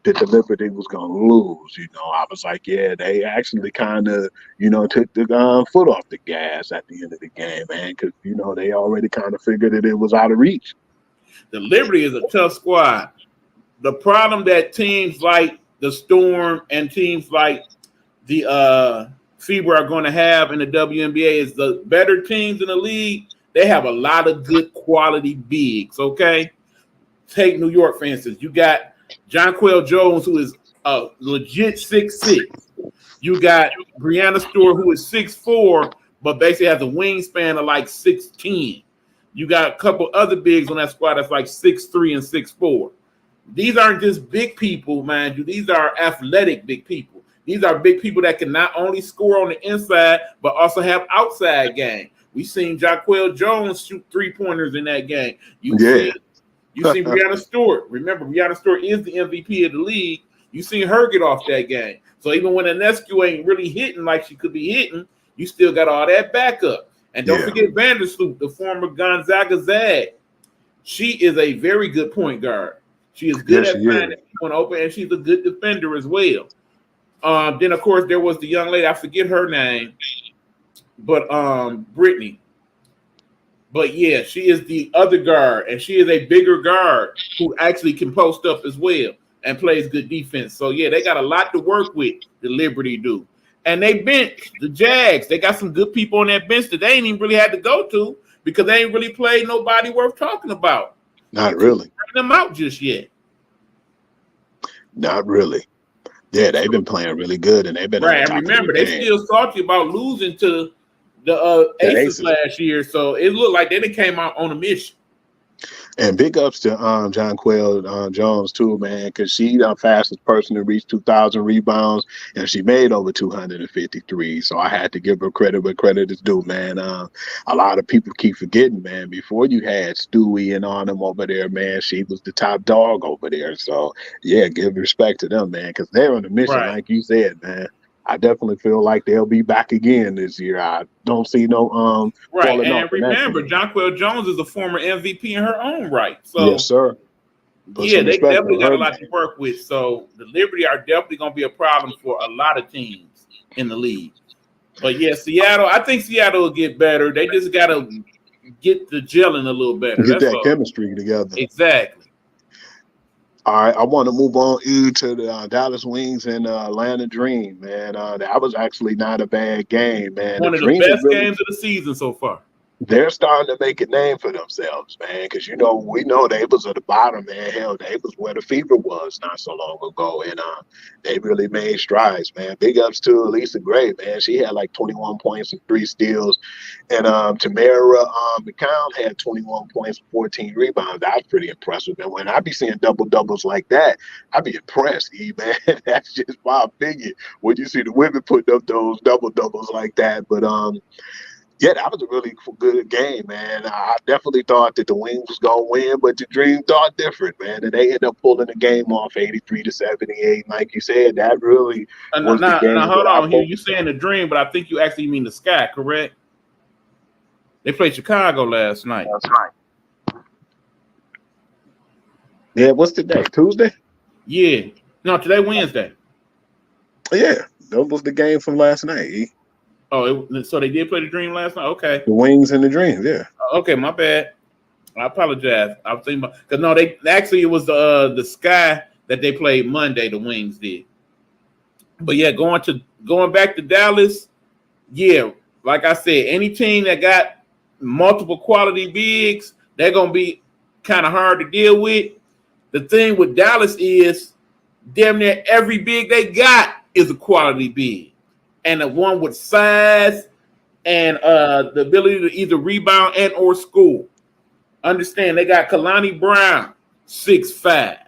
the Liberty was going to lose. I was like, yeah, they actually kind of, took the foot off the gas at the end of the game, man, because, they already kind of figured that it was out of reach. The Liberty is a tough squad. The problem that teams like the Storm and teams like the FIBA are going to have in the WNBA is the better teams in the league. They have a lot of good quality bigs, okay? Take New York, for instance. You got Jonquel Jones, who is a legit 6'6". You got Brianna Stewart, who is 6'4", but basically has a wingspan of like 6'10". You got a couple other bigs on that squad that's like 6'3" and 6'4". These aren't just big people, mind you. These are athletic big people. These are big people that can not only score on the inside, but also have outside game. We've seen Jonquel Jones shoot 3-pointers in that game. You see Brianna Stewart. Remember, Brianna Stewart is the MVP of the league. You seen her get off that game. So even when Ionescu ain't really hitting like she could be hitting, you still got all that backup. And don't forget Vandersloot, the former Gonzaga Zag. She is a very good point guard. She is good at finding people open, and she's a good defender as well. Then, of course, there was the young lady. I forget her name, but Brittany. But, yeah, she is the other guard, and she is a bigger guard who actually can post up as well and plays good defense. So, yeah, they got a lot to work with, the Liberty do. And they bench the Jags. They got some good people on that bench that they ain't even really had to go to because they ain't really played nobody worth talking about. Not really. Bring them out just yet. Not really. Yeah, they've been playing really good, and they've been right. And remember, they still salty about losing to the Aces last year, so it looked like they came out on a mission. And big ups to Jonquel Jones too, man, because she's the fastest person to reach 2,000 rebounds, and she made over 253. So I had to give her credit where credit is due, man. A lot of people keep forgetting, man. Before you had Stewie and on them over there, man, she was the top dog over there. So yeah, give respect to them, man, because they're on a mission, like you said, man. I definitely feel like they'll be back again this year. I don't see no right. And remember, Jonquel Jones is a former MVP in her own right. So yes, sir. Yeah, they definitely got a lot to work with. So the Liberty are definitely going to be a problem for a lot of teams in the league. But yeah, Seattle, I think Seattle will get better. They just got to get the gelling a little better. Get that chemistry together. Exactly. All right, I want to move on to the Dallas Wings and Atlanta Dream, man. That was actually not a bad game, man. One of the best games of the season so far. They're starting to make a name for themselves, man, because, we know they was at the bottom, man. Hell, they was where the fever was not so long ago, and they really made strides, man. Big ups to Lisa Gray, man. She had like 21 points and 3 steals, and Tamara McCown had 21 points and 14 rebounds. That's pretty impressive, and when I be seeing double-doubles like that, I be impressed, man. That's just my opinion. When you see the women putting up those double-doubles like that, but Yeah, that was a really good game, man. I definitely thought that the Wings was gonna win, but the Dream thought different, man. And they ended up pulling the game off 83-78. Like you said, that really was the Now game hold that I on, Hugh. You focused saying on. the Dream, but I think you actually mean the Sky, correct? They played Chicago last night. That's right. Yeah, what's today? Tuesday? Yeah. No, today Wednesday. Yeah, that was the game from last night. E. Oh, so they did play the Dream last night. Okay. The Wings and the Dreams, yeah. Okay, my bad. I apologize. I was thinking about because no, they actually it was the Sky that they played Monday. The Wings did. But yeah, going back to Dallas. Yeah, like I said, any team that got multiple quality bigs, they're gonna be kind of hard to deal with. The thing with Dallas is damn near every big they got is a quality big. And the one with size and the ability to either rebound and or score. Understand, they got Kalani Brown, 6'5".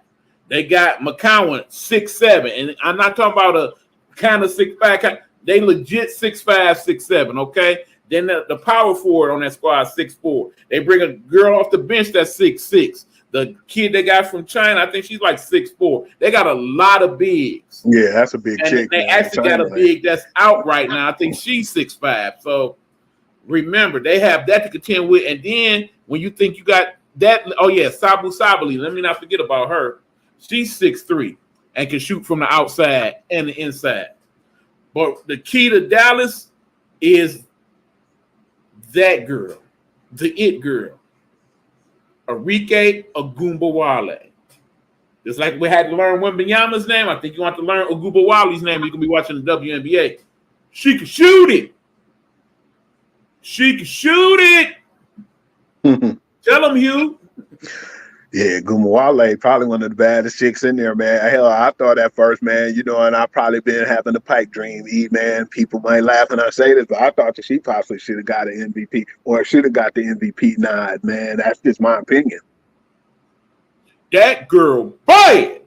They got McCowan, 6'7". And I'm not talking about a kind of 6'5". They legit 6'5", 6'7", okay? Then the power forward on that squad, 6'4". They bring a girl off the bench that's 6'6". The kid they got from China, I think she's like 6'4". They got a lot of bigs. Yeah, that's a big And chick. they man. actually got a big that's out right now. I think she's 6'5". So remember, they have that to contend with. And then when you think you got that, oh yeah, Sabu Sabali, let me not forget about her. She's 6'3" and can shoot from the outside and the inside. But the key to Dallas is that girl, the it girl, Arike Ogunbowale. Just like we had to learn Wembanyama's name, I think you want to learn Ogunbowale's name. You can be watching the WNBA. She can shoot it. She can shoot it. Tell him, Hugh. Yeah, Gumawale, probably one of the baddest chicks in there, man. Hell, I thought at first, man, and I've probably been having the pipe dream, man. People might laugh when I say this, but I thought that she possibly should have got an MVP or should have got the MVP nod, man. That's just my opinion. That girl, boy.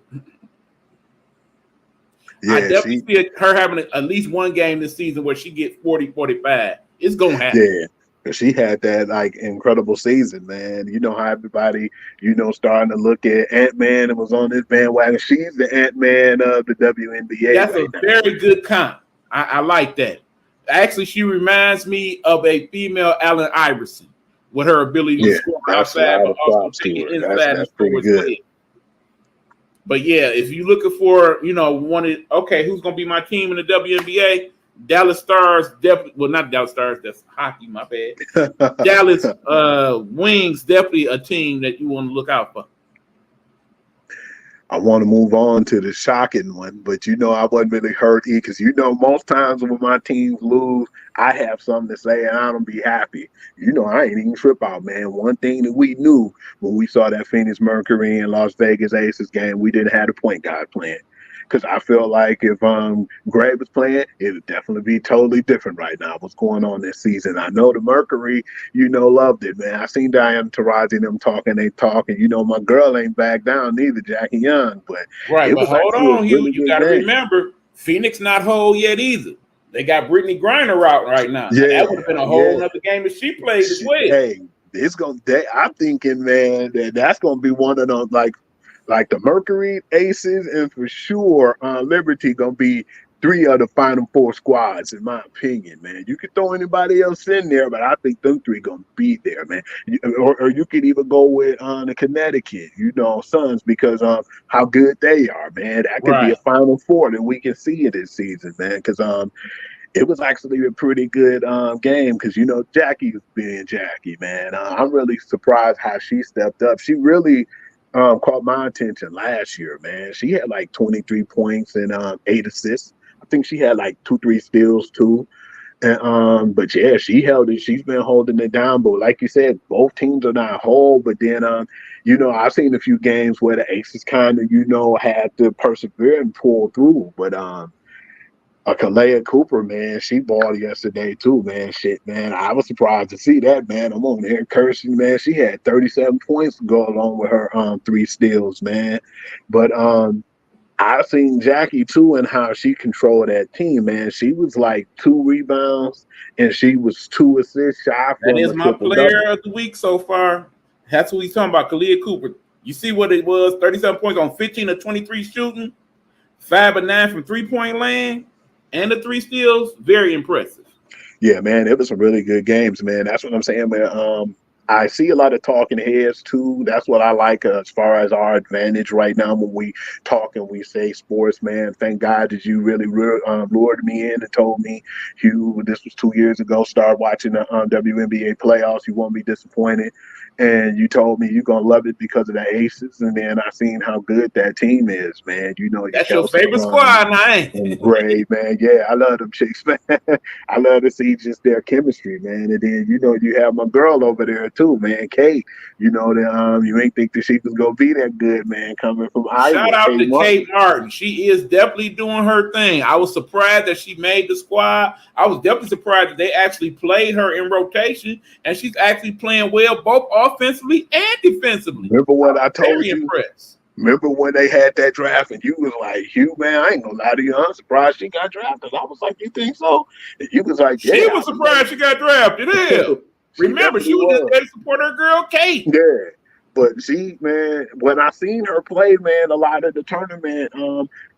Yeah, I definitely see her having at least one game this season where she gets 40, 45. It's going to happen. Yeah. She had that incredible season, man. You know how everybody, starting to look at Ant-Man and was on this bandwagon. She's the Ant-Man of the WNBA. That's a very good comp. I like that. Actually, she reminds me of a female Allen Iverson with her ability to score outside, but also taking inside. That's pretty good. But yeah, if you're looking for, who's going to be my team in the WNBA? Dallas Stars definitely, well, not Dallas Stars, that's hockey, my bad. Dallas Wings, definitely a team that you want to look out for. I want to move on to the shocking one, but I wasn't really hurt because most times when my teams lose, I have something to say and I don't be happy. I ain't even trip out, man. One thing that we knew when we saw that Phoenix Mercury and Las Vegas Aces game, we didn't have the point guard playing. Because I feel like if Gray was playing, it would definitely be totally different right now. What's going on this season? I know the Mercury, loved it, man. I seen Diana Taurasi and them talking. They talking. My girl ain't back down neither, Jackie Young. But right, but hold on, Hugh. Really you got to remember, Phoenix not whole yet either. They got Brittany Griner out right now. Yeah, that would have been a whole other game if she played as well. Hey, I'm thinking, man, that's gonna be one of those like the Mercury, Aces, and for sure Liberty going to be 3 of the final 4 squads, in my opinion, man. You could throw anybody else in there, but I think them 3 going to be there, man. Or you could even go with the Connecticut, Suns, because how good they are, man. That could be a final 4 that we can see in this season, man, because it was actually a pretty good game because, Jackie was being Jackie, man. I'm really surprised how she stepped up. She really caught my attention last year, man. She had like 23 points and 8 assists. I think she had like 2-3 steals too. And but yeah, she held it. She's been holding it down. But like you said, both teams are not whole. But then I've seen a few games where the Aces kind of, had to persevere and pull through. But Kalea Cooper, man, she balled yesterday too, man. Shit, man. I was surprised to see that, man. I'm on there cursing, man. She had 37 points to go along with her 3 steals, man. But I've seen Jackie too and how she controlled that team, man. She was like 2 rebounds and she was 2 assists shy That from is a my triple double. player of the week so far. That's what he's talking about, Kalia Cooper. You see what it was, 37 points on 15 of 23 shooting, 5 of 9 from three-point land, and the 3 steals. Very impressive. Yeah, man, it was some really good games, man. That's what I'm saying, man. I see a lot of talking heads too. That's what I like as far as our advantage right now when we talk and we say sports, man. Thank God that you really lured me in and told me, Hugh, this was 2 years ago, start watching the WNBA playoffs. You won't be disappointed. And you told me you're going to love it because of the Aces. And then I seen how good that team is, man. You know, That's your favorite squad, man. Great, man. Yeah, I love them chicks, man. I love to see just their chemistry, man. And then, you know, you have my girl over there too, man, Kate. You know, you ain't think that she was going to be that good, man, coming from Iowa. Shout out to Kate Martin. She is definitely doing her thing. I was surprised that she made the squad. I was definitely surprised that they actually played her in rotation, and she's actually playing well both offensively and defensively. Remember what I told you? Impressed. Remember when they had that draft and you was like, Hugh, man, I ain't gonna lie to you. I'm surprised she got drafted. I was like, you think so? And you was like, yeah. She was surprised she got drafted. Yeah. Remember, she was just there to support her girl, Kate. Yeah. But she, man, when I seen her play, man, a lot of the tournament,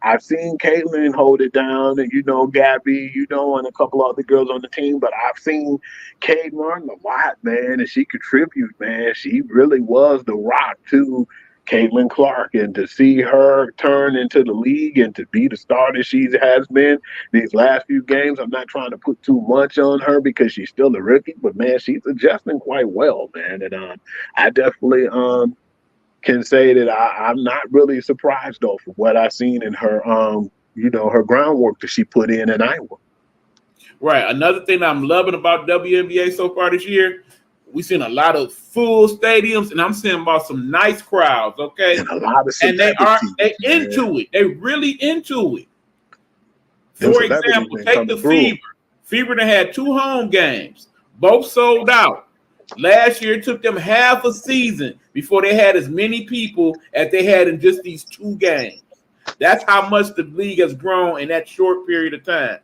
I've seen Caitlin hold it down and, you know, Gabby, you know, and a couple other girls on the team. But I've seen Kate Martin a lot, man, and she contribute, man. She really was the rock to Caitlin Clark, and to see her turn into the league and to be the star that she has been these last few games. I'm not trying to put too much on her because she's still a rookie, but man, she's adjusting quite well, man. And I definitely can say that I'm not really surprised though for what I've seen in her you know, her groundwork that she put in Iowa. Right. Another thing that I'm loving about WNBA so far this year, we've seen a lot of full stadiums, and I'm seeing about some nice crowds, okay? And a lot of they into it. They really into it. For example, take the Fever. Fever that had 2 home games, both sold out. Last year, it took them half a season before they had as many people as they had in just these 2 games. That's how much the league has grown in that short period of time.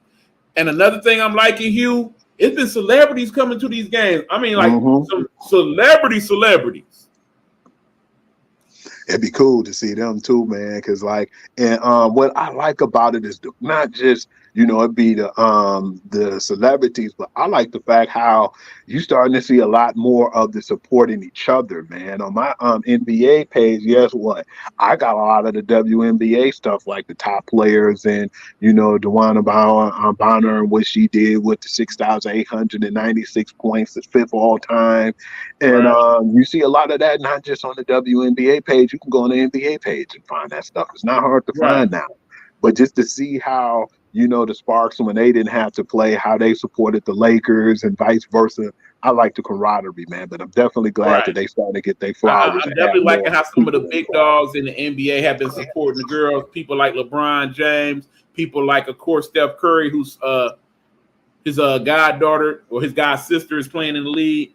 And another thing I'm liking, Hugh, it's been celebrities coming to these games. I mean, like some celebrities. It'd be cool to see them too, man. Because what I like about it is not just, you know, it'd be the celebrities, but I like the fact how you starting to see a lot more of the supporting each other, man. On my NBA page, guess what? I got a lot of the WNBA stuff, like the top players and, you know, DeWanna Bonner and what she did with the 6,896 points, the 5th all time. And you see a lot of that, not just on the WNBA page. You can go on the NBA page and find that stuff. It's not hard to find now. But just to see how, you know, the Sparks, when they didn't have to play, how they supported the Lakers and vice versa. I like the camaraderie, man. But I'm definitely glad that they started to get their flowers. I'm definitely liking how some of the big dogs in the NBA have been supporting the girls. People like LeBron James. People like, of course, Steph Curry, who's his goddaughter or his god sister is playing in the league.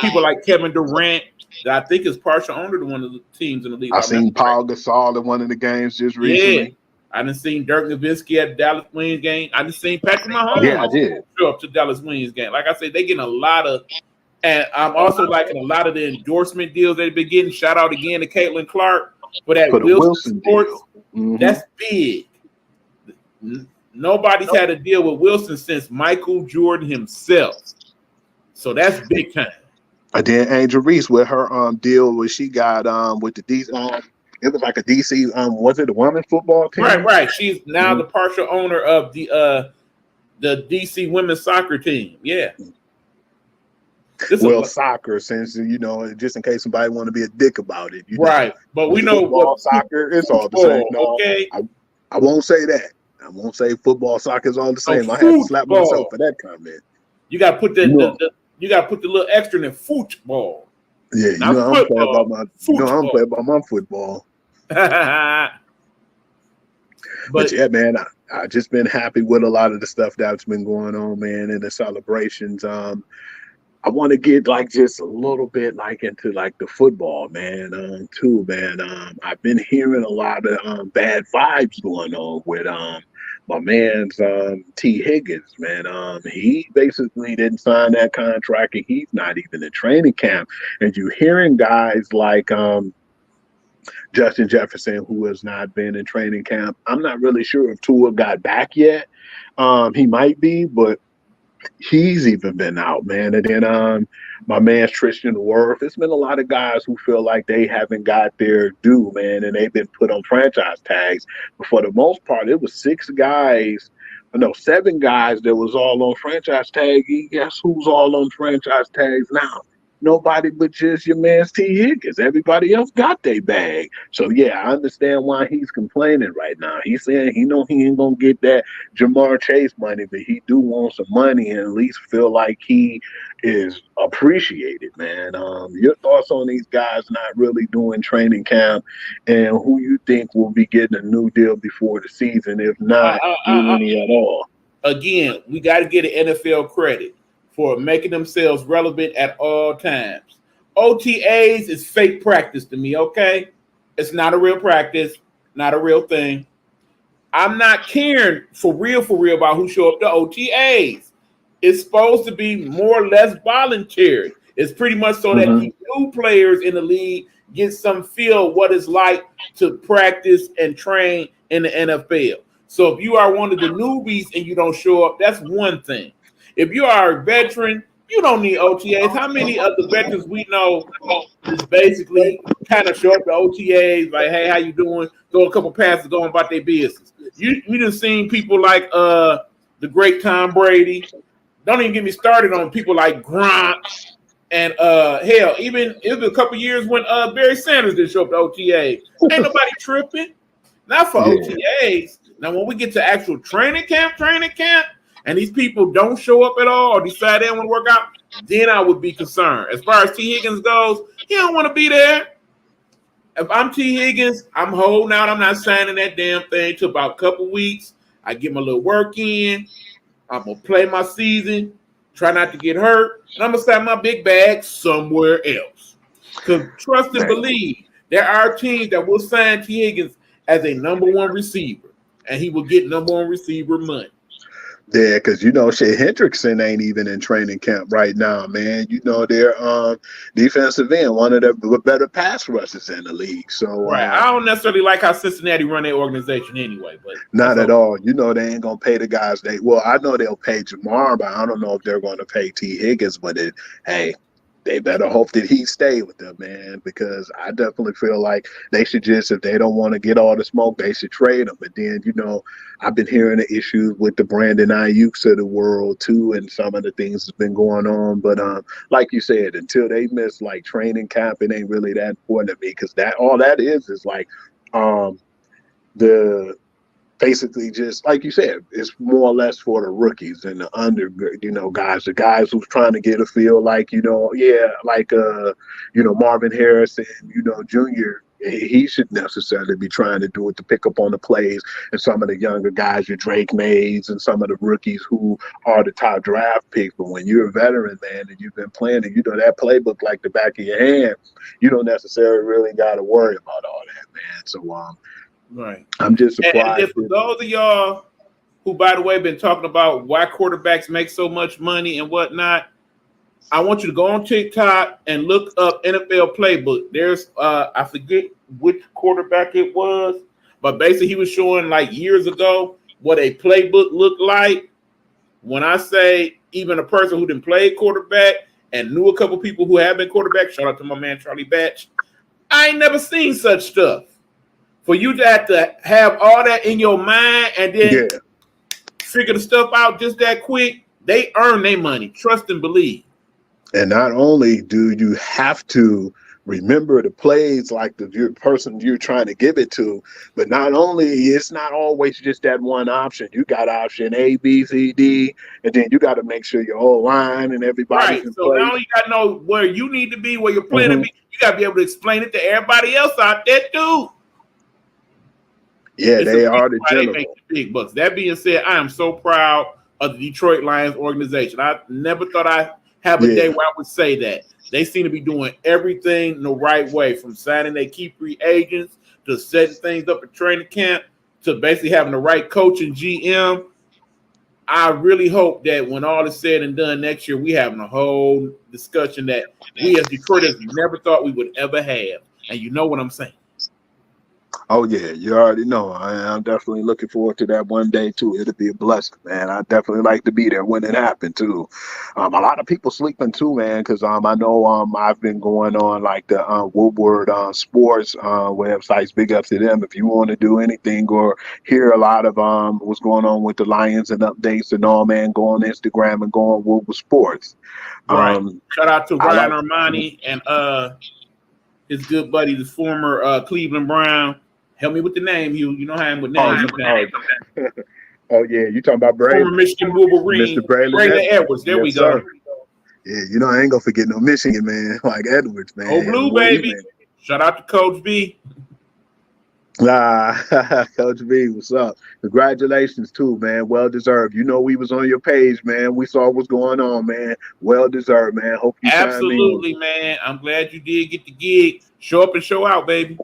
People like Kevin Durant, that I think is partial owner to one of the teams in the league. I've seen Paul Gasol in one of the games just recently. Yeah. I done seen Dirk Nowitzki at the Dallas Wings game. I done seen Patrick Mahomes. Yeah, I did. Show up to Dallas Wings game. Like I said, they getting a lot of, and I'm also liking a lot of the endorsement deals they've been getting. Shout out again to Caitlin Clark for that Wilson Sports. That's big. Nobody's had a deal with Wilson since Michael Jordan himself. So that's big time. And then Angel Reese with her deal where she got with the DC. It was like a DC. Was it a women's football team? Right. She's now the partial owner of the DC women's soccer team. Yeah. Soccer, since, you know, just in case somebody want to be a dick about it. Right. But we know what soccer is all the same. No, okay. I won't say that. I won't say football, soccer is all the same. I have to slap myself for that comment. You got to put you got to put the little extra in football. Yeah, you know, I'm playing about my football. But yeah, man, I just been happy with a lot of the stuff that's been going on, man, and the celebrations. I want to get like just a little bit like into like the football, man, too, man. I've been hearing a lot of bad vibes going on with my man's T. Higgins, man. He basically didn't sign that contract, and he's not even in training camp. And you're hearing guys like Justin Jefferson, who has not been in training camp. I'm not really sure if Tua got back yet. He might be, but he's even been out, man. And then my man Tristan Wirth. It's been a lot of guys who feel like they haven't got their due, man, and they've been put on franchise tags. But for the most part, it was 7 guys that was all on franchise tag. Guess who's all on franchise tags now? Nobody but just your man T. Higgins. Everybody else got their bag. So yeah, I understand why he's complaining right now. He's saying he know he ain't gonna get that Jamar Chase money, but he do want some money and at least feel like he is appreciated, man. Your thoughts on these guys not really doing training camp, and who you think will be getting a new deal before the season, if not any at all? Again, we got to get an NFL credit for making themselves relevant at all times. OTAs is fake practice to me, okay? It's not a real practice, not a real thing. I'm not caring for real about who show up to OTAs. It's supposed to be more or less voluntary. It's pretty much so that the new players in the league get some feel what it's like to practice and train in the NFL. So if you are one of the newbies and you don't show up, that's one thing. If you are a veteran, you don't need OTAs. How many of the veterans we know just basically kind of show up to OTAs, like, hey, how you doing? Throw a couple passes, go about their business. We done seen people like the great Tom Brady. Don't even get me started on people like Gronk and hell, even it was a couple years when Barry Sanders didn't show up to OTAs. Ain't nobody tripping. Not for OTAs. Now, when we get to actual training camp, and these people don't show up at all or decide they don't want to work out, then I would be concerned. As far as T. Higgins goes, he don't want to be there. If I'm T. Higgins, I'm holding out. I'm not signing that damn thing till about a couple weeks. I get my little work in. I'm going to play my season, try not to get hurt, and I'm going to sign my big bag somewhere else. Because trust and believe, there are teams that will sign T. Higgins as a number 1 receiver, and he will get number 1 receiver money. Yeah, because Shea Hendrickson ain't even in training camp right now, man. Their defensive end, one of the better pass rushers in the league. So right, I don't necessarily like how Cincinnati run their organization anyway, but not at all. They ain't gonna pay the guys. I know they'll pay Jamar, but I don't know if they're going to pay T. Higgins. But they better hope that he stay with them, man, because I definitely feel like they should just, if they don't want to get all the smoke, they should trade him. But then, I've been hearing the issues with the Brandon Ayuk's of the world too, and some of the things that's been going on. But like you said, until they miss like training camp, it ain't really that important to me, because all that is like the basically just like you said, it's more or less for the rookies and the guys, the guys who's trying to get a feel like, Marvin Harrison, Junior. He should necessarily be trying to do it to pick up on the plays, and some of the younger guys, your Drake Mays and some of the rookies who are the top draft picks. But when you're a veteran, man, and you've been playing and that playbook like the back of your hand, you don't necessarily really got to worry about all that, man. So right. I'm just surprised. And for those of y'all who, by the way, been talking about why quarterbacks make so much money and whatnot, I want you to go on TikTok and look up NFL playbook. There's I forget which quarterback it was, but basically he was showing like years ago what a playbook looked like. When I say even a person who didn't play quarterback and knew a couple people who have been quarterback, shout out to my man Charlie Batch, I ain't never seen such stuff. For you to have all that in your mind and then figure the stuff out just that quick, they earn their money. Trust and believe. And not only do you have to remember the plays like the person you're trying to give it to, but not only, it's not always just that one option. You got option A, B, C, D, and then you got to make sure your whole line and everybody's in so place. now you got to know where you need to be, where you're playing to be. You got to be able to explain it to everybody else out there too. Yeah, they are the general. They make the big bucks. That being said, I am so proud of the Detroit Lions organization. I never thought I have a Yeah. day where I would say that. They seem to be doing everything the right way, from signing their key free agents to setting things up at training camp to basically having the right coach and GM. I really hope that when all is said and done next year, we having a whole discussion that we as Detroiters never thought we would ever have. And you know what I'm saying. Oh yeah, you already know. I'm definitely looking forward to that one day too. It'll be a blessing, man. I definitely like to be there when it happened too. A lot of people sleeping too, man, because I know I've been going on like the Woodward sports websites. Big ups to them. If you want to do anything or hear a lot of what's going on with the Lions and updates and all, man, go on Instagram and go on Woodward Sports. Right. Shout out to I Ryan like- Armani and his good buddy, the former Cleveland Brown. Help me with the name, Hugh. You know how I am with names. Oh yeah, you talking about Brady? Former Michigan Wolverine, Mr. Braylon Edwards. There Yes, we go. sir. Yeah, you know I ain't gonna forget no Michigan man like Edwards, man. Oh, blue, baby. Shout out to Coach B. Coach B, what's up? Congratulations too, man. Well deserved. You know we was on your page, man. We saw what's going on, man. Well deserved, man. Hope you Absolutely, man. I'm glad you did get the gig. Show up and show out, baby.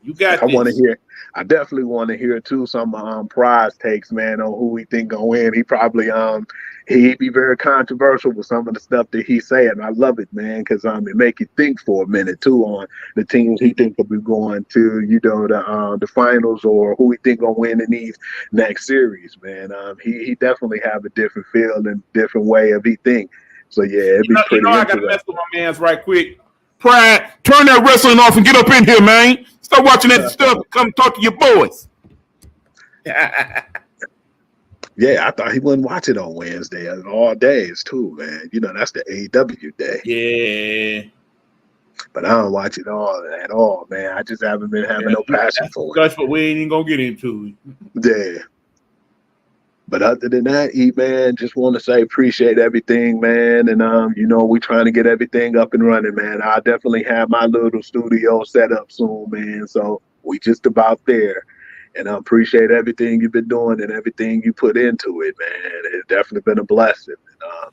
You got I this. want to hear. I definitely want to hear too some prize takes, man, on who we think gonna win. He probably he'd be very controversial with some of the stuff that he's saying. I love it, man, because it make you think for a minute too on the teams he think will be going to, the finals or who he think gonna win in these next series, man. He definitely have a different feel and different way of he think. So yeah, it'd be pretty I interesting. gotta mess with my man's right quick. Pride, turn that wrestling off and get up in here, man. Stop watching that stuff. Come talk to your boys. Yeah, I thought he wouldn't watch it on Wednesday all days too, man. That's the AEW day. Yeah. But I don't watch it all at all, man. I just haven't been having no passion for it. That's what we ain't even gonna get into. Yeah. But other than that, man, just want to say appreciate everything, man. And we trying to get everything up and running, man. I definitely have my little studio set up soon, man. So we just about there. And I appreciate everything you've been doing and everything you put into it, man. It's definitely been a blessing. I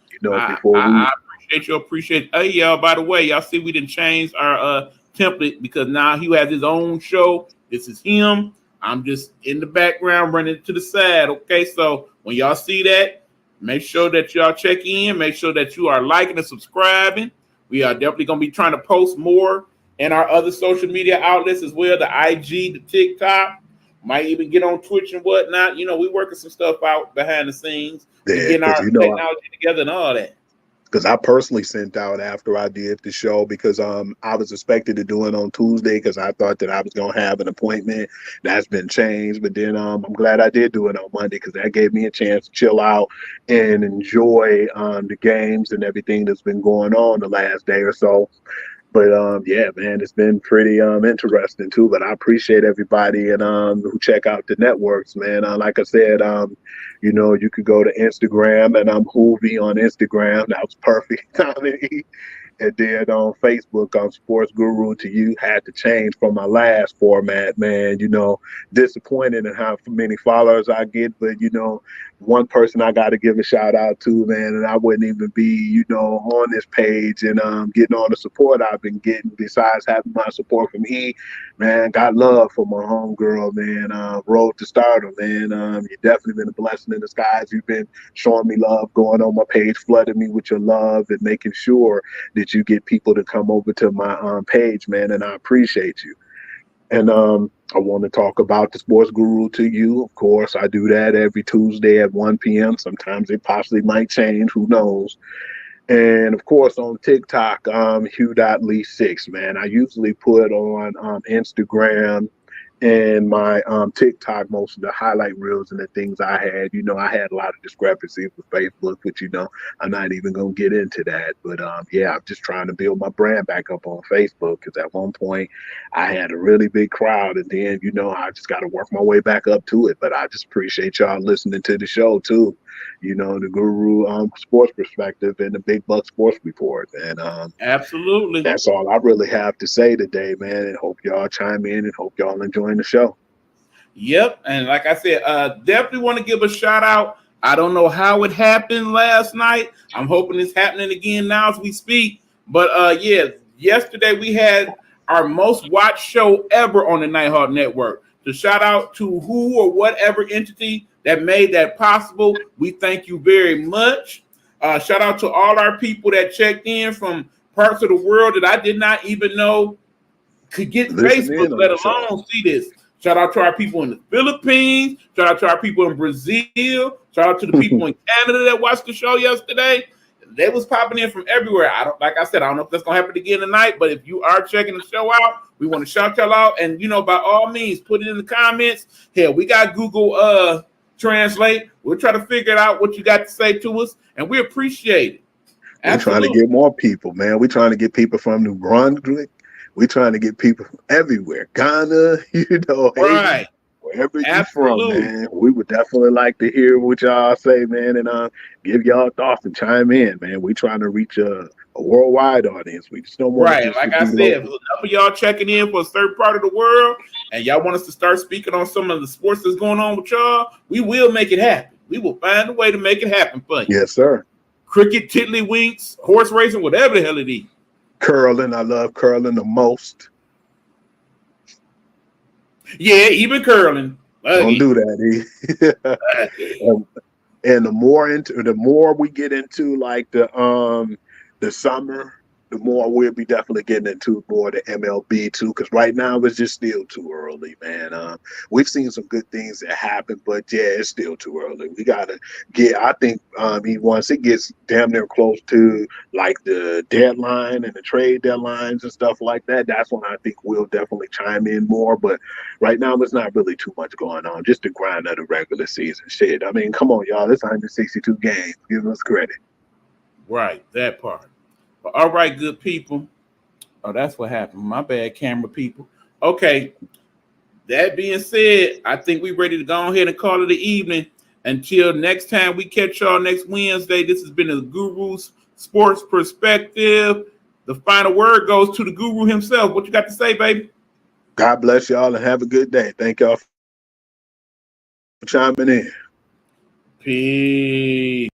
appreciate. Hey, y'all, by the way, y'all see we didn't change our template because now Hugh has his own show. This is him. I'm just in the background running to the side. Okay, so when y'all see that, make sure that y'all check in. Make sure that you are liking and subscribing. We are definitely going to be trying to post more in our other social media outlets as well, the IG, the TikTok. Might even get on Twitch and whatnot. We working some stuff out behind the scenes. Yeah, getting our technology together and all that. Because I personally sent out after I did the show because I was expected to do it on Tuesday because I thought that I was going to have an appointment. That's been changed. But then I'm glad I did do it on Monday because that gave me a chance to chill out and enjoy the games and everything that's been going on the last day or so. But yeah, man, it's been pretty interesting too. But I appreciate everybody and who check out the networks, man. Like I said, you could go to Instagram and I'm Hoovy on Instagram. That was perfect timing. And then on Facebook, on Sportsguru to you, had to change from my last format, man. Disappointed in how many followers I get, but one person I got to give a shout out to, man, and I wouldn't even be, on this page and getting all the support I've been getting besides having my support from man. Got love for my homegirl, man. Road to stardom, man. You've definitely been a blessing in disguise. You've been showing me love, going on my page, flooding me with your love and making sure that you get people to come over to my page, man, and I appreciate you. And I want to talk about the Sports Guru to you. Of course, I do that every Tuesday at 1 p.m. Sometimes it possibly might change. Who knows? And, of course, on TikTok, Hugh.Lee6, man. I usually put on Instagram and my TikTok most of the highlight reels and the things I had. I had a lot of discrepancies with Facebook, which, I'm not even going to get into that. But, yeah, I'm just trying to build my brand back up on Facebook because at one point I had a really big crowd. And then, I just got to work my way back up to it. But I just appreciate y'all listening to the show, too. The Guru Sports Perspective and the Big Buck Sports Report. And absolutely, that's all I really have to say today, man. And hope y'all chime in and hope y'all enjoying the show. Yep. And like I said, definitely want to give a shout out I don't know how it happened last night. I'm hoping it's happening again now as we speak. But yeah, yesterday we had our most watched show ever on the Nighthawk Network. To shout out to who or whatever entity that made that possible. We thank you very much. Shout out to all our people that checked in from parts of the world that I did not even know could get Facebook, let alone see this. Shout out to our people in the Philippines. Shout out to our people in Brazil. Shout out to the people in Canada that watched the show yesterday. They was popping in from everywhere. Like I said, I don't know if that's gonna happen again tonight, but if you are checking the show out, we want to shout y'all out. And by all means, put it in the comments. Hell, we got Google Translate. We'll try to figure out what you got to say to us, and we appreciate it. Absolutely. We're trying to get more people, man. We're trying to get people from New Brunswick. We're trying to get people from everywhere. Ghana, right. Wherever you're from, man. We would definitely like to hear what y'all say, man, and give y'all thoughts and chime in, man. We're trying to reach a worldwide audience. We just don't want to. Right, like I said, if enough of y'all checking in for a certain part of the world, and y'all want us to start speaking on some of the sports that's going on with y'all, we will make it happen. We will find a way to make it happen for you. Yes, sir. Cricket, tiddlywinks, horse racing, whatever the hell it is. Curling, I love curling the most. Yeah, even curling. Don't do that, and the more we get into like the summer, the more we'll be definitely getting into more the MLB too. Because right now it's just still too early, man. We've seen some good things that happen, but yeah, it's still too early. We gotta get. I think once it gets damn near close to like the deadline and the trade deadlines and stuff like that, that's when I think we'll definitely chime in more. But right now, there's not really too much going on. Just the grind of the regular season shit. I mean, come on, y'all. It's 162 games. Give us credit. Right, that part. But all right, good people. Oh, that's what happened. My bad, camera people. Okay. That being said, I think we're ready to go ahead and call it an evening. Until next time we catch y'all next Wednesday. This has been the Guru's Sports Perspective. The final word goes to the Guru himself. What you got to say, baby? God bless y'all and have a good day. Thank y'all for chiming in. Peace.